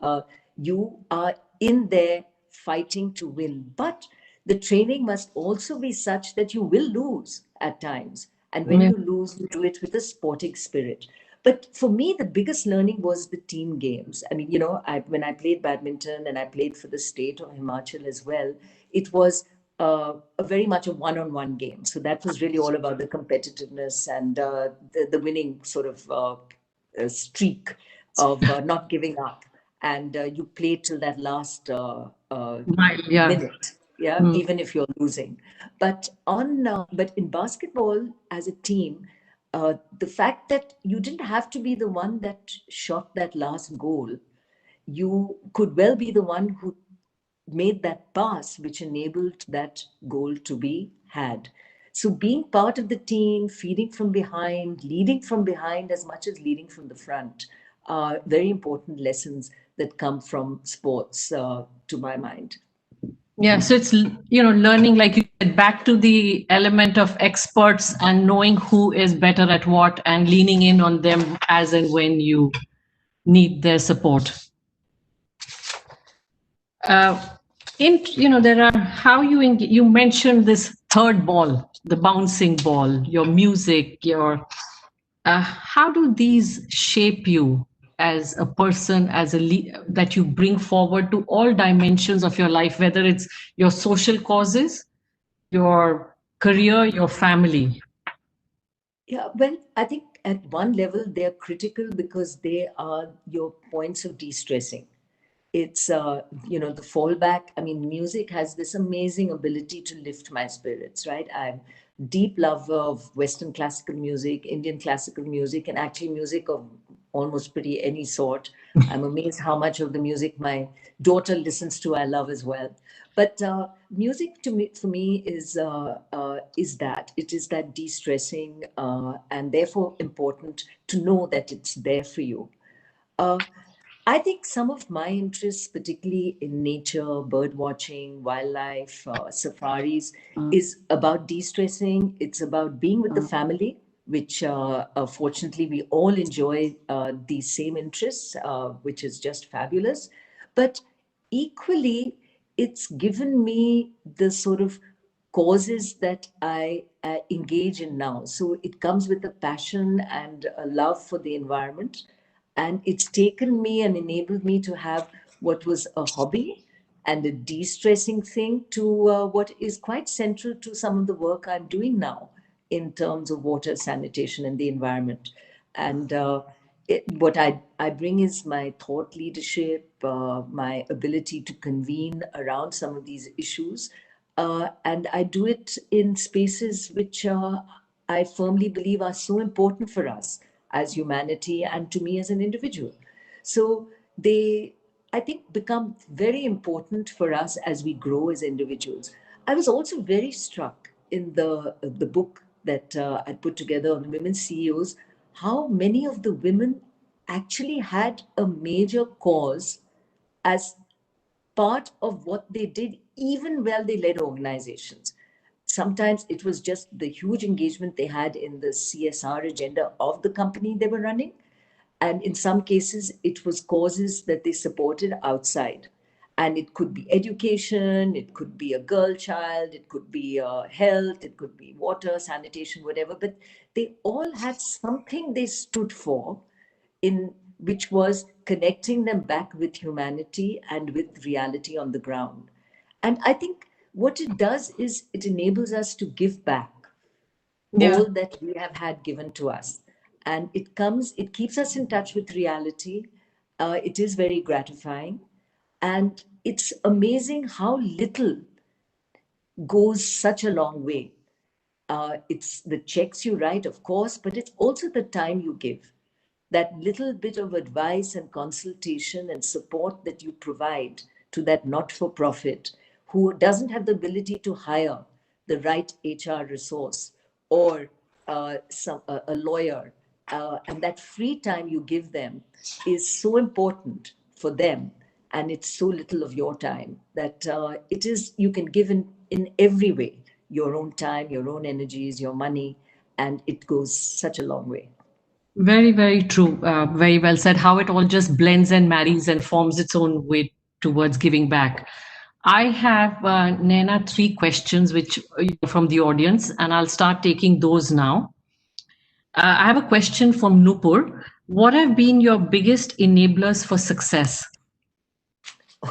uh, you are in there fighting to win. But the training must also be such that you will lose at times. And when Yeah. you lose, you do it with a sporting spirit. But for me, the biggest learning was the team games. I mean, when I played badminton and I played for the state of Himachal as well, it was a very much a one-on-one game. So that was really all about the competitiveness and the winning sort of streak of not giving up. And you play till that last Yeah. minute, yeah, even if you're losing. But in basketball as a team, the fact that you didn't have to be the one that shot that last goal, you could well be the one who made that pass which enabled that goal to be had. So being part of the team, feeding from behind, leading from behind as much as leading from the front are very important lessons that come from sports, to my mind. Yeah, so it's learning, like you said, back to the element of experts and knowing who is better at what and leaning in on them as and when you need their support. There are how you mentioned this third ball, the bouncing ball, your music, your how do these shape you as a person, as that you bring forward to all dimensions of your life, whether it's your social causes, your career, your family? Yeah, well, I think at one level they're critical because they are your points of de-stressing. It's the fallback. I mean, music has this amazing ability to lift my spirits, right? I'm deep lover of Western classical music, Indian classical music, and actually music of almost pretty any sort. I'm amazed how much of the music my daughter listens to I love as well. But music to me, for me, is that it is that de-stressing, and therefore important to know that it's there for you. Uh, I think some of my interests, particularly in nature, bird watching, wildlife, safaris, is about de-stressing. It's about being with the family, which fortunately we all enjoy these same interests, which is just fabulous. But equally, it's given me the sort of causes that I engage in now. So it comes with a passion and a love for the environment. And it's taken me and enabled me to have what was a hobby and a de stressing thing to what is quite central to some of the work I'm doing now in terms of water, sanitation, and the environment. And what I bring is my thought leadership, my ability to convene around some of these issues. And I do it in spaces which I firmly believe are so important for us as humanity and to me as an individual. So they, I think, become very important for us as we grow as individuals. I was also very struck in the book that I put together on women CEOs, how many of the women actually had a major cause as part of what they did, even while they led organizations. Sometimes it was just the huge engagement they had in the CSR agenda of the company they were running. And in some cases, it was causes that they supported outside. And it could be education, it could be a girl child, it could be health, it could be water, sanitation, whatever. But they all had something they stood for in which was connecting them back with humanity and with reality on the ground. And I think what it does is it enables us to give back Yeah. all that we have had given to us. And it keeps us in touch with reality. It is very gratifying. And it's amazing how little goes such a long way. It's the checks you write, of course, but it's also the time you give. That little bit of advice and consultation and support that you provide to that not for profit who doesn't have the ability to hire the right HR resource or a lawyer. And that free time you give them is so important for them. And it's so little of your time that you can give in every way your own time, your own energies, your money, and it goes such a long way. Very, very true. Very well said. How it all just blends and marries and forms its own way towards giving back. I have, Naina, three questions which from the audience, and I'll start taking those now. I have a question from Nupur. What have been your biggest enablers for success?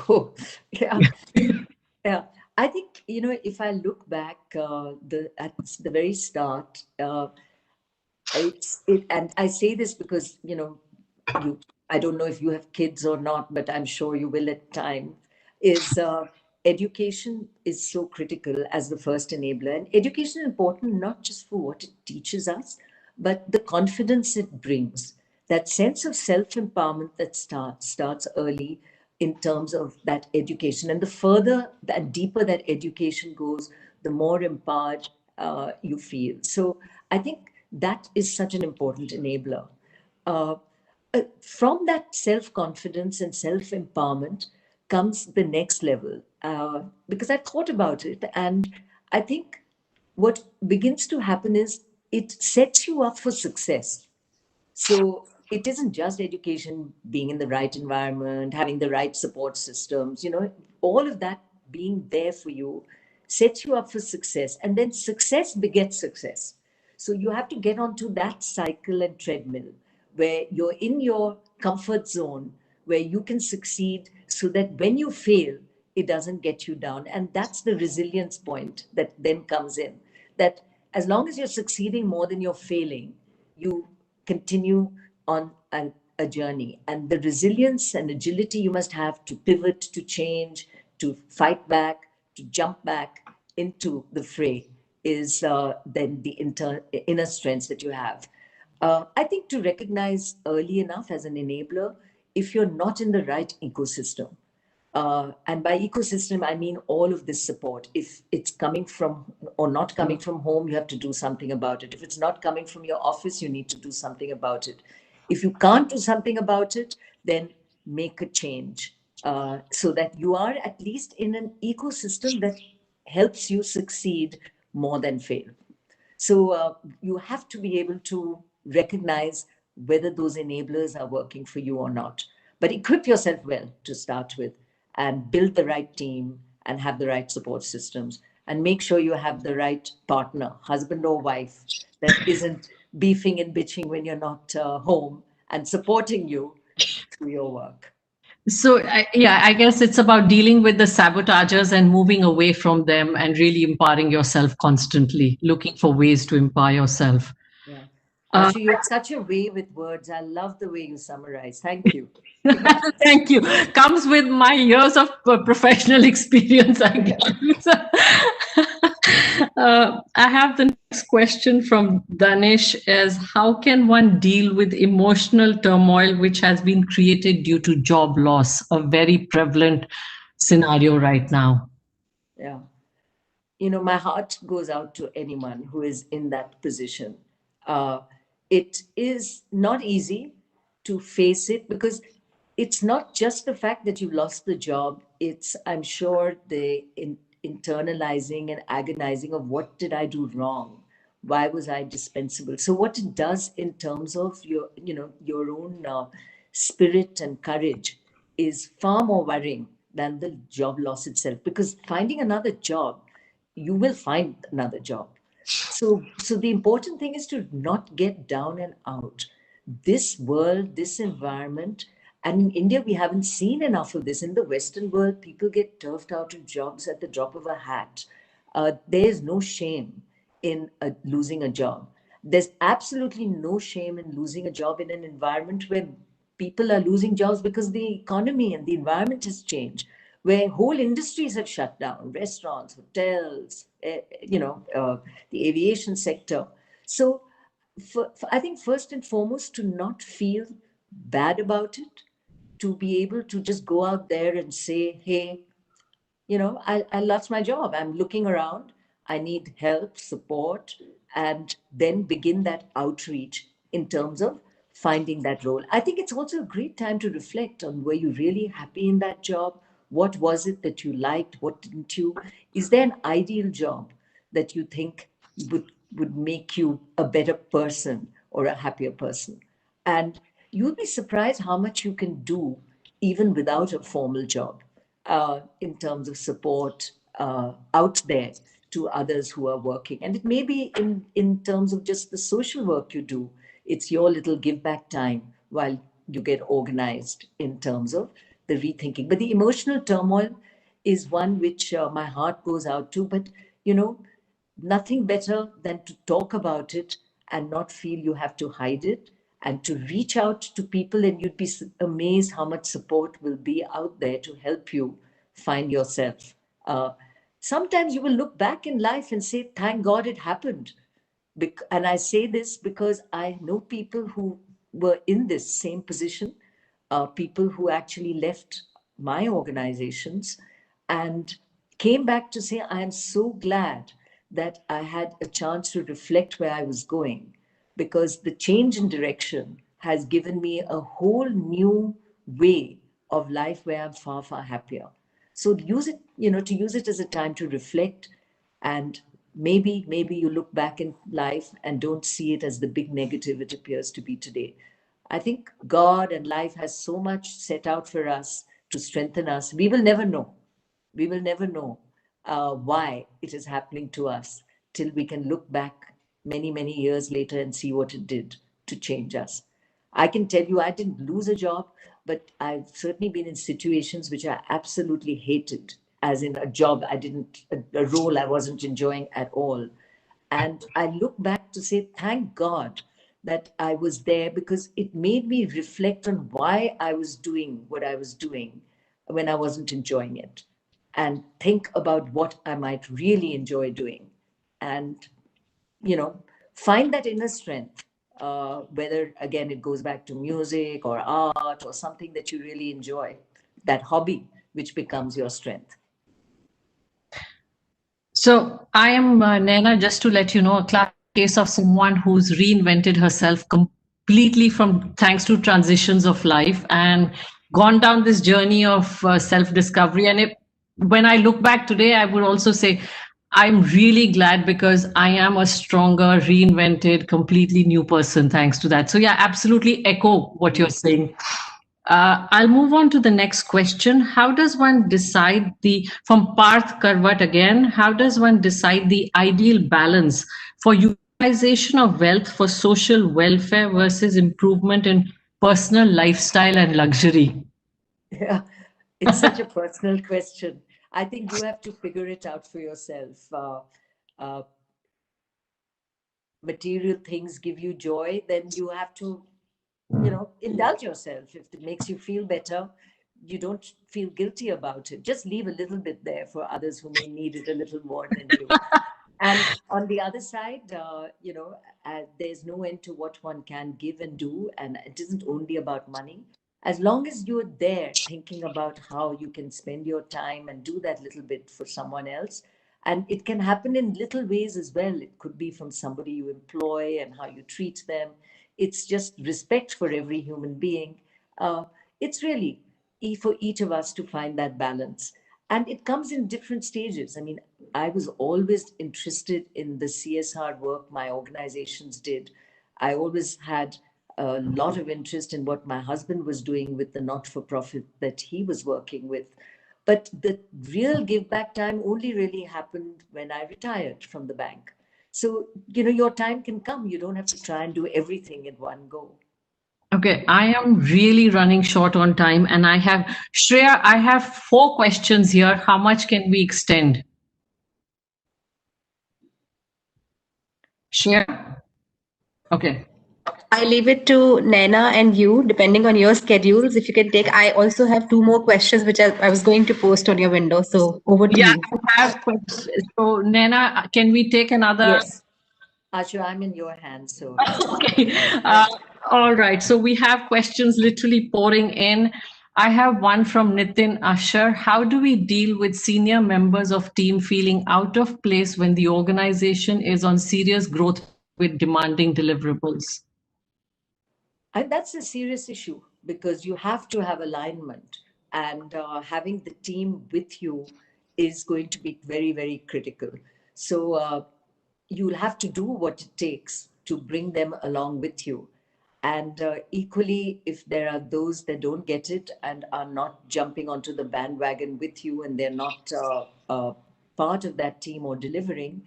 Oh, yeah, yeah. I think, if I look back at the very start, and I say this because, you, I don't know if you have kids or not, but I'm sure you will at time, is education is so critical as the first enabler. And education is important not just for what it teaches us, but the confidence it brings, that sense of self-empowerment that starts early in terms of that education. And the further and deeper that education goes, the more empowered you feel. So I think that is such an important enabler. Uh, from that self confidence and self empowerment comes the next level. Because I thought about it, and I think what begins to happen is it sets you up for success. So it isn't just education, being in the right environment, having the right support systems, all of that being there for you sets you up for success. And then success begets success. So you have to get onto that cycle and treadmill where you're in your comfort zone, where you can succeed so that when you fail, it doesn't get you down. And that's the resilience point that then comes in. That as long as you're succeeding more than you're failing, you continue on a journey. And the resilience and agility you must have to pivot, to change, to fight back, to jump back into the fray is then the inner strengths that you have. I think to recognize early enough as an enabler, if you're not in the right ecosystem, and by ecosystem, I mean all of this support. If it's coming from or not coming from home, you have to do something about it. If it's not coming from your office, you need to do something about it. If you can't do something about it, then make a change so that you are at least in an ecosystem that helps you succeed more than fail. So you have to be able to recognize whether those enablers are working for you or not. But equip yourself well to start with and build the right team and have the right support systems and make sure you have the right partner, husband or wife, that isn't beefing and bitching when you're not home and supporting you through your work. So, yeah, I guess it's about dealing with the sabotagers and moving away from them and really empowering yourself constantly, looking for ways to empower yourself. Yeah. Uh, Ashu, you have such a way with words. I love the way you summarize. Thank you. Thank you. Comes with my years of professional experience, I guess. I have the next question from Danish is how can one deal with emotional turmoil which has been created due to job loss, a very prevalent scenario right now? Yeah. You know, my heart goes out to anyone who is in that position. Uh, it is not easy to face it because it's not just the fact that you lost the job. It's, I'm sure, the internalizing and agonizing of what did I do wrong? Why was I dispensable? So what it does in terms of your, you know, your own spirit and courage is far more worrying than the job loss itself. Because finding another job, you will find another job. So the important thing is to not get down and out. This world, this environment, and in India, we haven't seen enough of this. In the Western world, people get turfed out of jobs at the drop of a hat. There is no shame in losing a job. There's absolutely no shame in losing a job in an environment where people are losing jobs because the economy and the environment has changed, where whole industries have shut down, restaurants, hotels, the aviation sector. So I think first and foremost, to not feel bad about it, to be able to just go out there and say, hey, you know, I lost my job. I'm looking around. I need help, support, and then begin that outreach in terms of finding that role. I think it's also a great time to reflect on were you really happy in that job? What was it that you liked? What didn't you? Is there an ideal job that you think would make you a better person or a happier person? And you'll be surprised how much you can do even without a formal job in terms of support out there to others who are working. And it may be in terms of just the social work you do. It's your little give back time while you get organized in terms of the rethinking. But the emotional turmoil is one which my heart goes out to. But, you know, nothing better than to talk about it and not feel you have to hide it and to reach out to people, and you'd be amazed how much support will be out there to help you find yourself. Sometimes you will look back in life and say, thank God it happened. And I say this because I know people who were in this same position, people who actually left my organizations and came back to say, I am so glad that I had a chance to reflect where I was going, because the change in direction has given me a whole new way of life where I'm far, far happier. So use it, you know, to use it as a time to reflect, and maybe you look back in life and don't see it as the big negative it appears to be today. I think God and life has so much set out for us to strengthen us. We will never know. We will never know why it is happening to us till we can look back many, many years later and see what it did to change us. I can tell you I didn't lose a job, but I've certainly been in situations which I absolutely hated, as in a job a role I wasn't enjoying at all. And I look back to say, thank God that I was there, because it made me reflect on why I was doing what I was doing when I wasn't enjoying it, and think about what I might really enjoy doing. And, you know, find that inner strength, whether again it goes back to music or art or something that you really enjoy, that hobby which becomes your strength. So I am Naina, just to let you know, a classic case of someone who's reinvented herself completely from thanks to transitions of life and gone down this journey of self-discovery. And when I look back today, I would also say I'm really glad, because I am a stronger, reinvented, completely new person thanks to that. So yeah, absolutely echo what you're saying. I'll move on to the next question. How does one decide from Parth Karwat again, how does one decide the ideal balance for utilization of wealth for social welfare versus improvement in personal lifestyle and luxury? Yeah, it's such a personal question. I think you have to figure it out for yourself. Uh, Material things give you joy, then you have to, indulge yourself. If it makes you feel better, you don't feel guilty about it. Just leave a little bit there for others who may need it a little more than you. And on the other side, there's no end to what one can give and do. And it isn't only about money. As long as you're there thinking about how you can spend your time and do that little bit for someone else. And it can happen in little ways as well. It could be from somebody you employ and how you treat them. It's just respect for every human being. It's really for each of us to find that balance. And it comes in different stages. I mean, I was always interested in the CSR work my organizations did. I always had a lot of interest in what my husband was doing with the not for profit that he was working with. But the real give back time only really happened when I retired from the bank. So, your time can come. You don't have to try and do everything in one go. Okay, I am really running short on time, and Shreya, I have 4 questions here. How much can we extend? Shreya? Okay. I leave it to Naina and you, depending on your schedules. If you can take, I also have two more questions which I was going to post on your window. So over to Yeah, you. I have questions. So, Nena, can we take another? Yes. Ashu, I'm in your hands. So, Okay. yeah. All right. So we have questions literally pouring in. I have one from Nitin Usher. How do we deal with senior members of team feeling out of place when the organization is on serious growth with demanding deliverables? And that's a serious issue because you have to have alignment, and having the team with you is going to be very, very critical. So you'll have to do what it takes to bring them along with you. And equally, if there are those that don't get it and are not jumping onto the bandwagon with you, and they're not part of that team or delivering,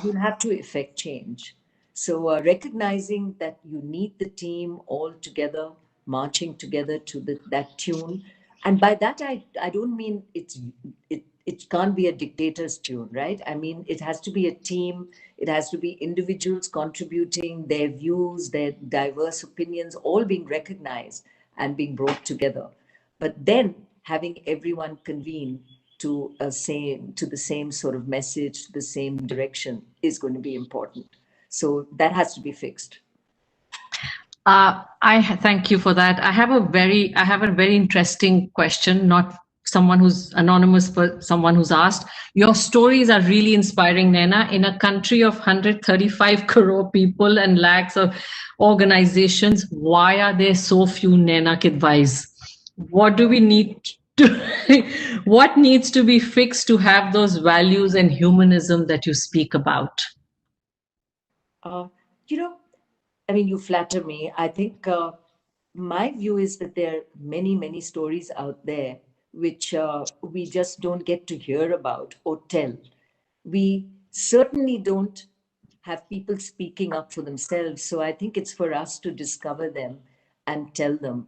you'll have to effect change. So recognizing that you need the team all together, marching together to that tune. And by that, I don't mean it can't be a dictator's tune, right? I mean, it has to be a team. It has to be individuals contributing their views, their diverse opinions, all being recognized and being brought together. But then having everyone convene to the same sort of message, the same direction is going to be important. So that has to be fixed. Thank you for that. I have a very interesting question, not someone who's anonymous, but someone who's asked. Your stories are really inspiring, Naina. In a country of 135 crore people and lakhs of organizations, why are there so few Naina Kidwais? What do we need to, what needs to be fixed to have those values and humanism that you speak about? Uh, you know, I mean, you flatter me. I think my view is that there are many, many stories out there which we just don't get to hear about or tell. We certainly don't have people speaking up for themselves. So I think it's for us to discover them and tell them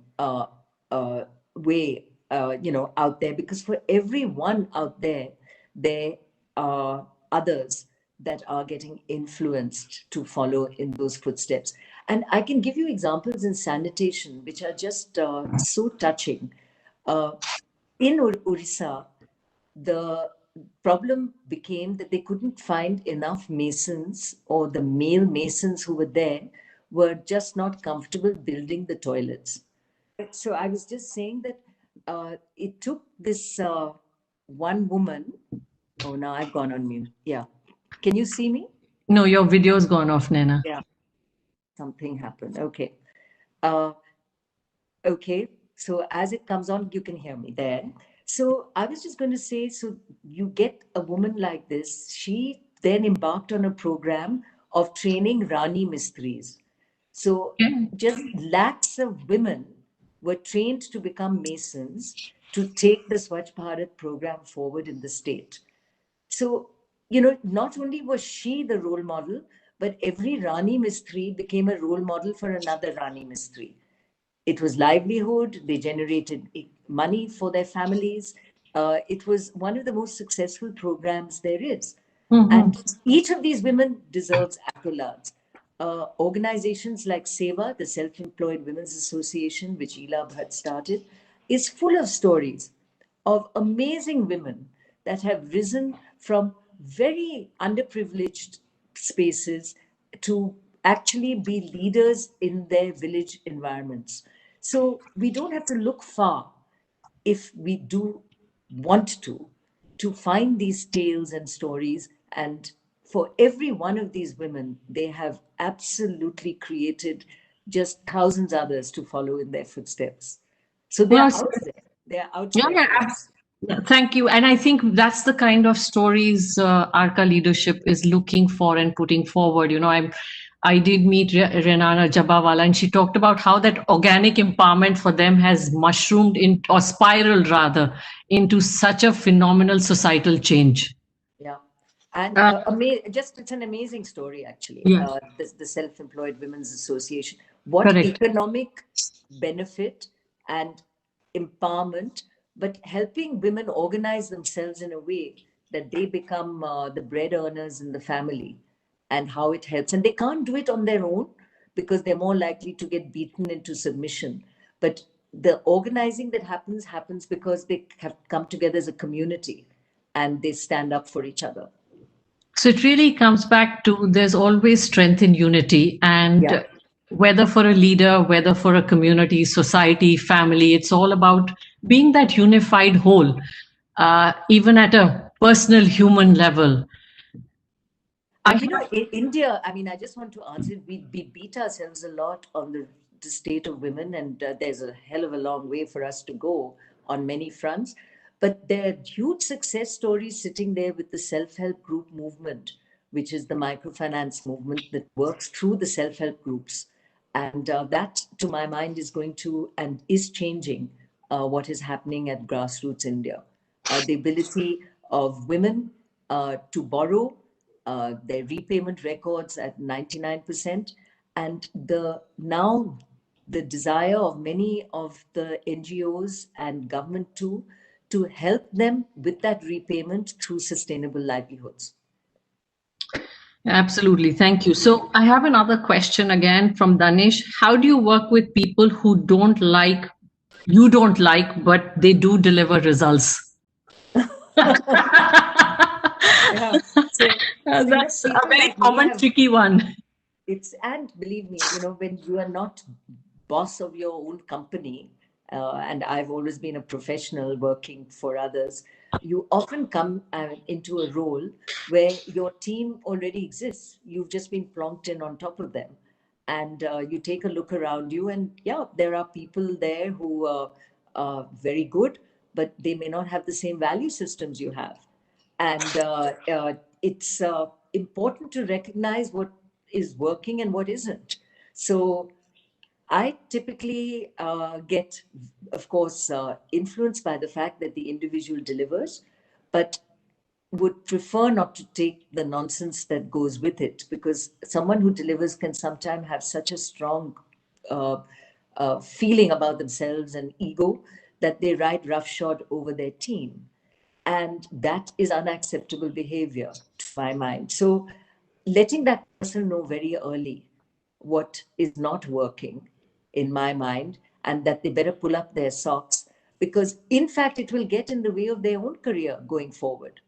way, out there, because for everyone out there, there are others that are getting influenced to follow in those footsteps. And I can give you examples in sanitation, which are just so touching. Uh, in Orissa, the problem became that they couldn't find enough masons, or the male masons who were there were just not comfortable building the toilets. So I was just saying that it took this one woman. Oh, now I've gone on mute. Yeah. Can you see me? No, your video's gone off, Naina. Yeah. Something happened. Okay. Uh, Okay, so as it comes on, you can hear me there. So I was just going to say, so you get a woman like this. She then embarked on a program of training Rani Mistris. So Okay. just lakhs of women were trained to become masons to take the Swachh Bharat program forward in the state. So, not only was she the role model, but every Rani Mistri became a role model for another Rani Mistri. It was livelihood. They generated money for their families. It was one of the most successful programs there is. Mm-hmm. And each of these women deserves accolades. Organizations like SEVA, the Self-Employed Women's Association, which Ela Bhatt started, is full of stories of amazing women that have risen from very underprivileged spaces to actually be leaders in their village environments. So we don't have to look far if we do want to find these tales and stories. And for every one of these women, they have absolutely created just thousands others to follow in their footsteps. So Well, they're out there. They're out yeah, there yeah, for us. thank you. And I think that's the kind of stories Arca Leadership is looking for and putting forward. I did meet Renana Jabawala, and she talked about how that organic empowerment for them has mushroomed in, or spiraled rather, into such a phenomenal societal change. Yeah. And Uh, just it's an amazing story, actually. yeah, The Self-Employed Women's Association. What correct. economic benefit and empowerment, but helping women organize themselves in a way that they become the bread earners in the family, and how it helps. And they can't do it on their own because they're more likely to get beaten into submission. But the organizing that happens because they have come together as a community and they stand up for each other. So it really comes back to there's always strength in unity. And Yeah. whether for a leader, whether for a community, society, family, it's all about being that unified whole, even at a personal human level. And in India, I mean, I just want to answer, we beat ourselves a lot on the state of women, and there's a hell of a long way for us to go on many fronts. But there are huge success stories sitting there with the self-help group movement, which is the microfinance movement that works through the self-help groups. And that, to my mind, is going to and is changing what is happening at grassroots India. The ability of women to borrow, their repayment records at 99%, and the desire of many of the NGOs and government to help them with that repayment through sustainable livelihoods. Absolutely. Thank you. So I have another question again from Danish. How do you work with people who you don't like, but they do deliver results? Yeah. That's a People very like me common, have tricky one. and believe me, when you are not boss of your own company, and I've always been a professional working for others, you often come into a role where your team already exists. You've just been plonked in on top of them. And you take a look around you, and yeah, there are people there who are very good, but they may not have the same value systems you have. And it's important to recognize what is working and what isn't. So I typically get, of course, influenced by the fact that the individual delivers, but would prefer not to take the nonsense that goes with it, because someone who delivers can sometimes have such a strong uh, feeling about themselves and ego that they ride roughshod over their team. And that is unacceptable behavior to my mind. So letting that person know very early what is not working in my mind, and that they better pull up their socks, because in fact it will get in the way of their own career going forward.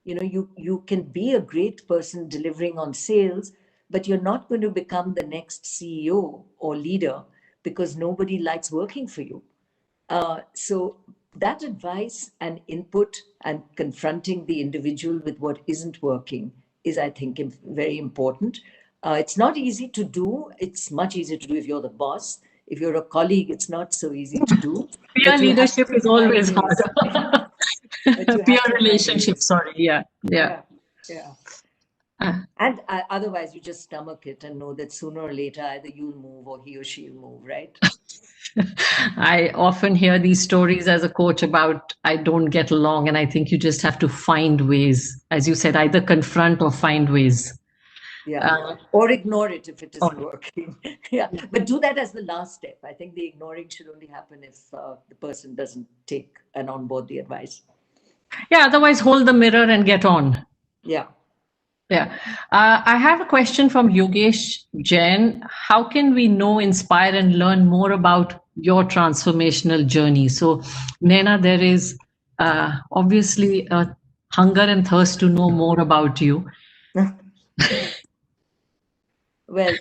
You know, you can be a great person delivering on sales, but you're not going to become the next CEO or leader because nobody likes working for you. So that advice and input and confronting the individual with what isn't working is, I think, very important. It's not easy to do. It's much easier to do if you're the boss. If you're a colleague, it's not so easy to do. Peer But you have leadership to is find always ways. harder. But you Peer have to find relationship, ways. sorry. Yeah. Yeah. Yeah, yeah. Uh, And otherwise, you just stomach it and know that sooner or later, either you'll move or he or she'll move, right? I often hear these stories as a coach about I don't get along, and I think you just have to find ways, as you said, either confront or find ways. Yeah. Uh, Or ignore it if it isn't or- working. Yeah. But do that as the last step. I think the ignoring should only happen if the person doesn't take and on board the advice. yeah, otherwise, hold the mirror and get on. Yeah. Yeah. I have a question from Yogesh Jain. How can we know, inspire, and learn more about your transformational journey? So, Naina, there is obviously a hunger and thirst to know more about you. Well,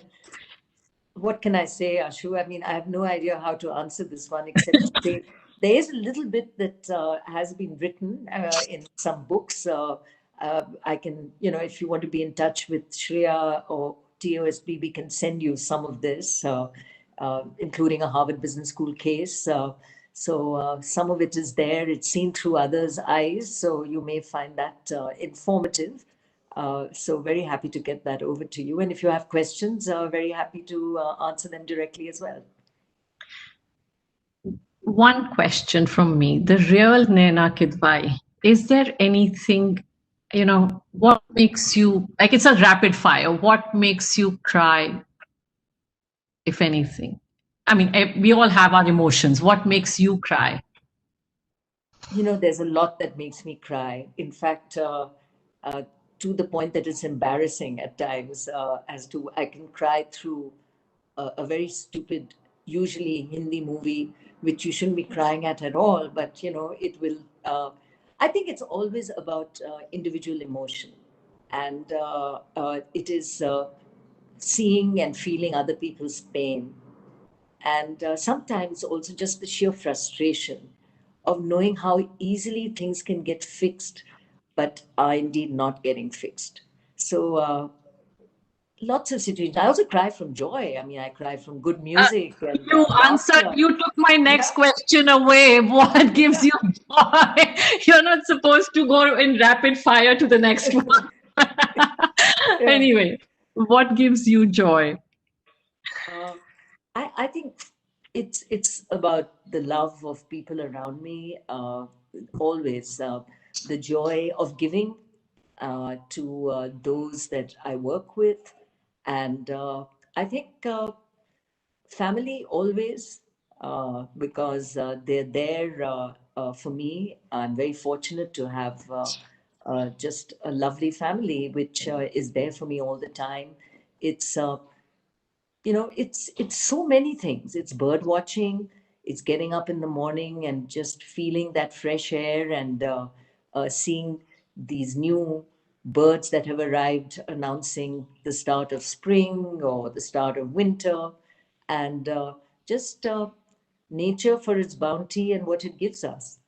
what can I say, Ashu? I mean, I have no idea how to answer this one except to say there is a little bit that has been written in some books. I can, you know, if you want to be in touch with Shreya or TOSB, we can send you some of this, including a Harvard Business School case. So some of it is there. It's seen through others' eyes, so you may find that informative. So very happy to get that over to you. And if you have questions, very happy to answer them directly as well. One question from me, the real Naina Kidwai. Is there anything, what makes you, like it's a rapid fire, what makes you cry, if anything? I mean, we all have our emotions. What makes you cry? You know, there's a lot that makes me cry. In fact, uh, to the point that it's embarrassing at times, as to I can cry through a very stupid, usually Hindi movie, which you shouldn't be crying at all. But you know, it will. I think it's always about individual emotion, and it is seeing and feeling other people's pain, and sometimes also just the sheer frustration of knowing how easily things can get fixed, but are indeed not getting fixed. So lots of situations. I also cry from joy. I mean, I cry from good Uh, music and you answered, laughter. you took my next Yeah, question away. What gives yeah, you joy? You're not supposed to go in rapid fire to the next one. yeah. Anyway, what gives you joy? Uh, I think it's about the love of people around me. Always the joy of giving to those that I work with, and I think family always, because they're there for me. I'm very fortunate to have just a lovely family which is there for me all the time. It's you know, it's so many things. It's bird watching, it's getting up in the morning and just feeling that fresh air, and seeing these new birds that have arrived announcing the start of spring or the start of winter, and just nature for its bounty and what it gives us.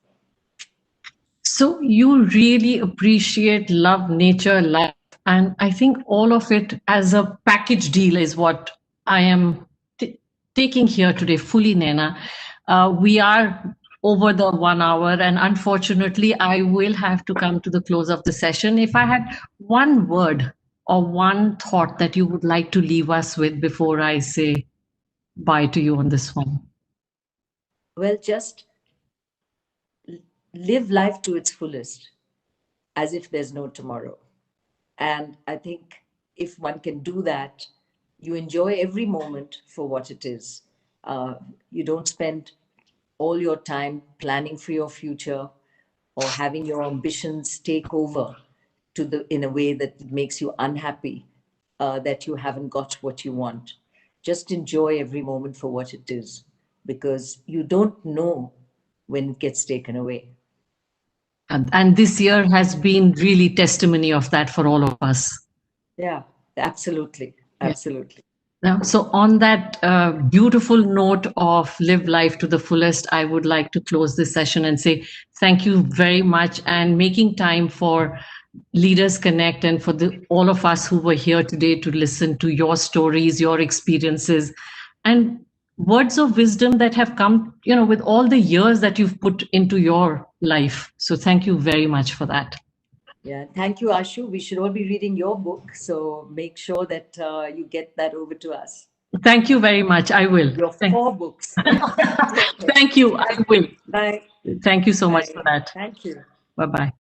So you really appreciate love, nature, life, and I think all of it as a package deal is what I am taking here today, fully, Naina. We are over the 1 hour, and unfortunately, I will have to come to the close of the session. If I had one word or one thought that you would like to leave us with before I say bye to you on this one? Well, just live life to its fullest, as if there's no tomorrow. And I think if one can do that, you enjoy every moment for what it is. You don't spend all your time planning for your future or having your ambitions take over in a way that makes you unhappy, that you haven't got what you want. Just enjoy every moment for what it is, because you don't know when it gets taken away. And this year has been really testimony of that for all of us. Yeah, absolutely. Absolutely. Now, so on that beautiful note of live life to the fullest, I would like to close this session and say thank you very much, and making time for Leaders Connect and for all of us who were here today to listen to your stories, your experiences, and words of wisdom that have come, with all the years that you've put into your life. So thank you very much for that. Yeah, thank you, Ashu. We should all be reading your book, so make sure that you get that over to us. Thank you very much. I will. Your 4 books. Thank you. I will. Bye. Thank you so much Bye. for that. Thank you. Bye-bye.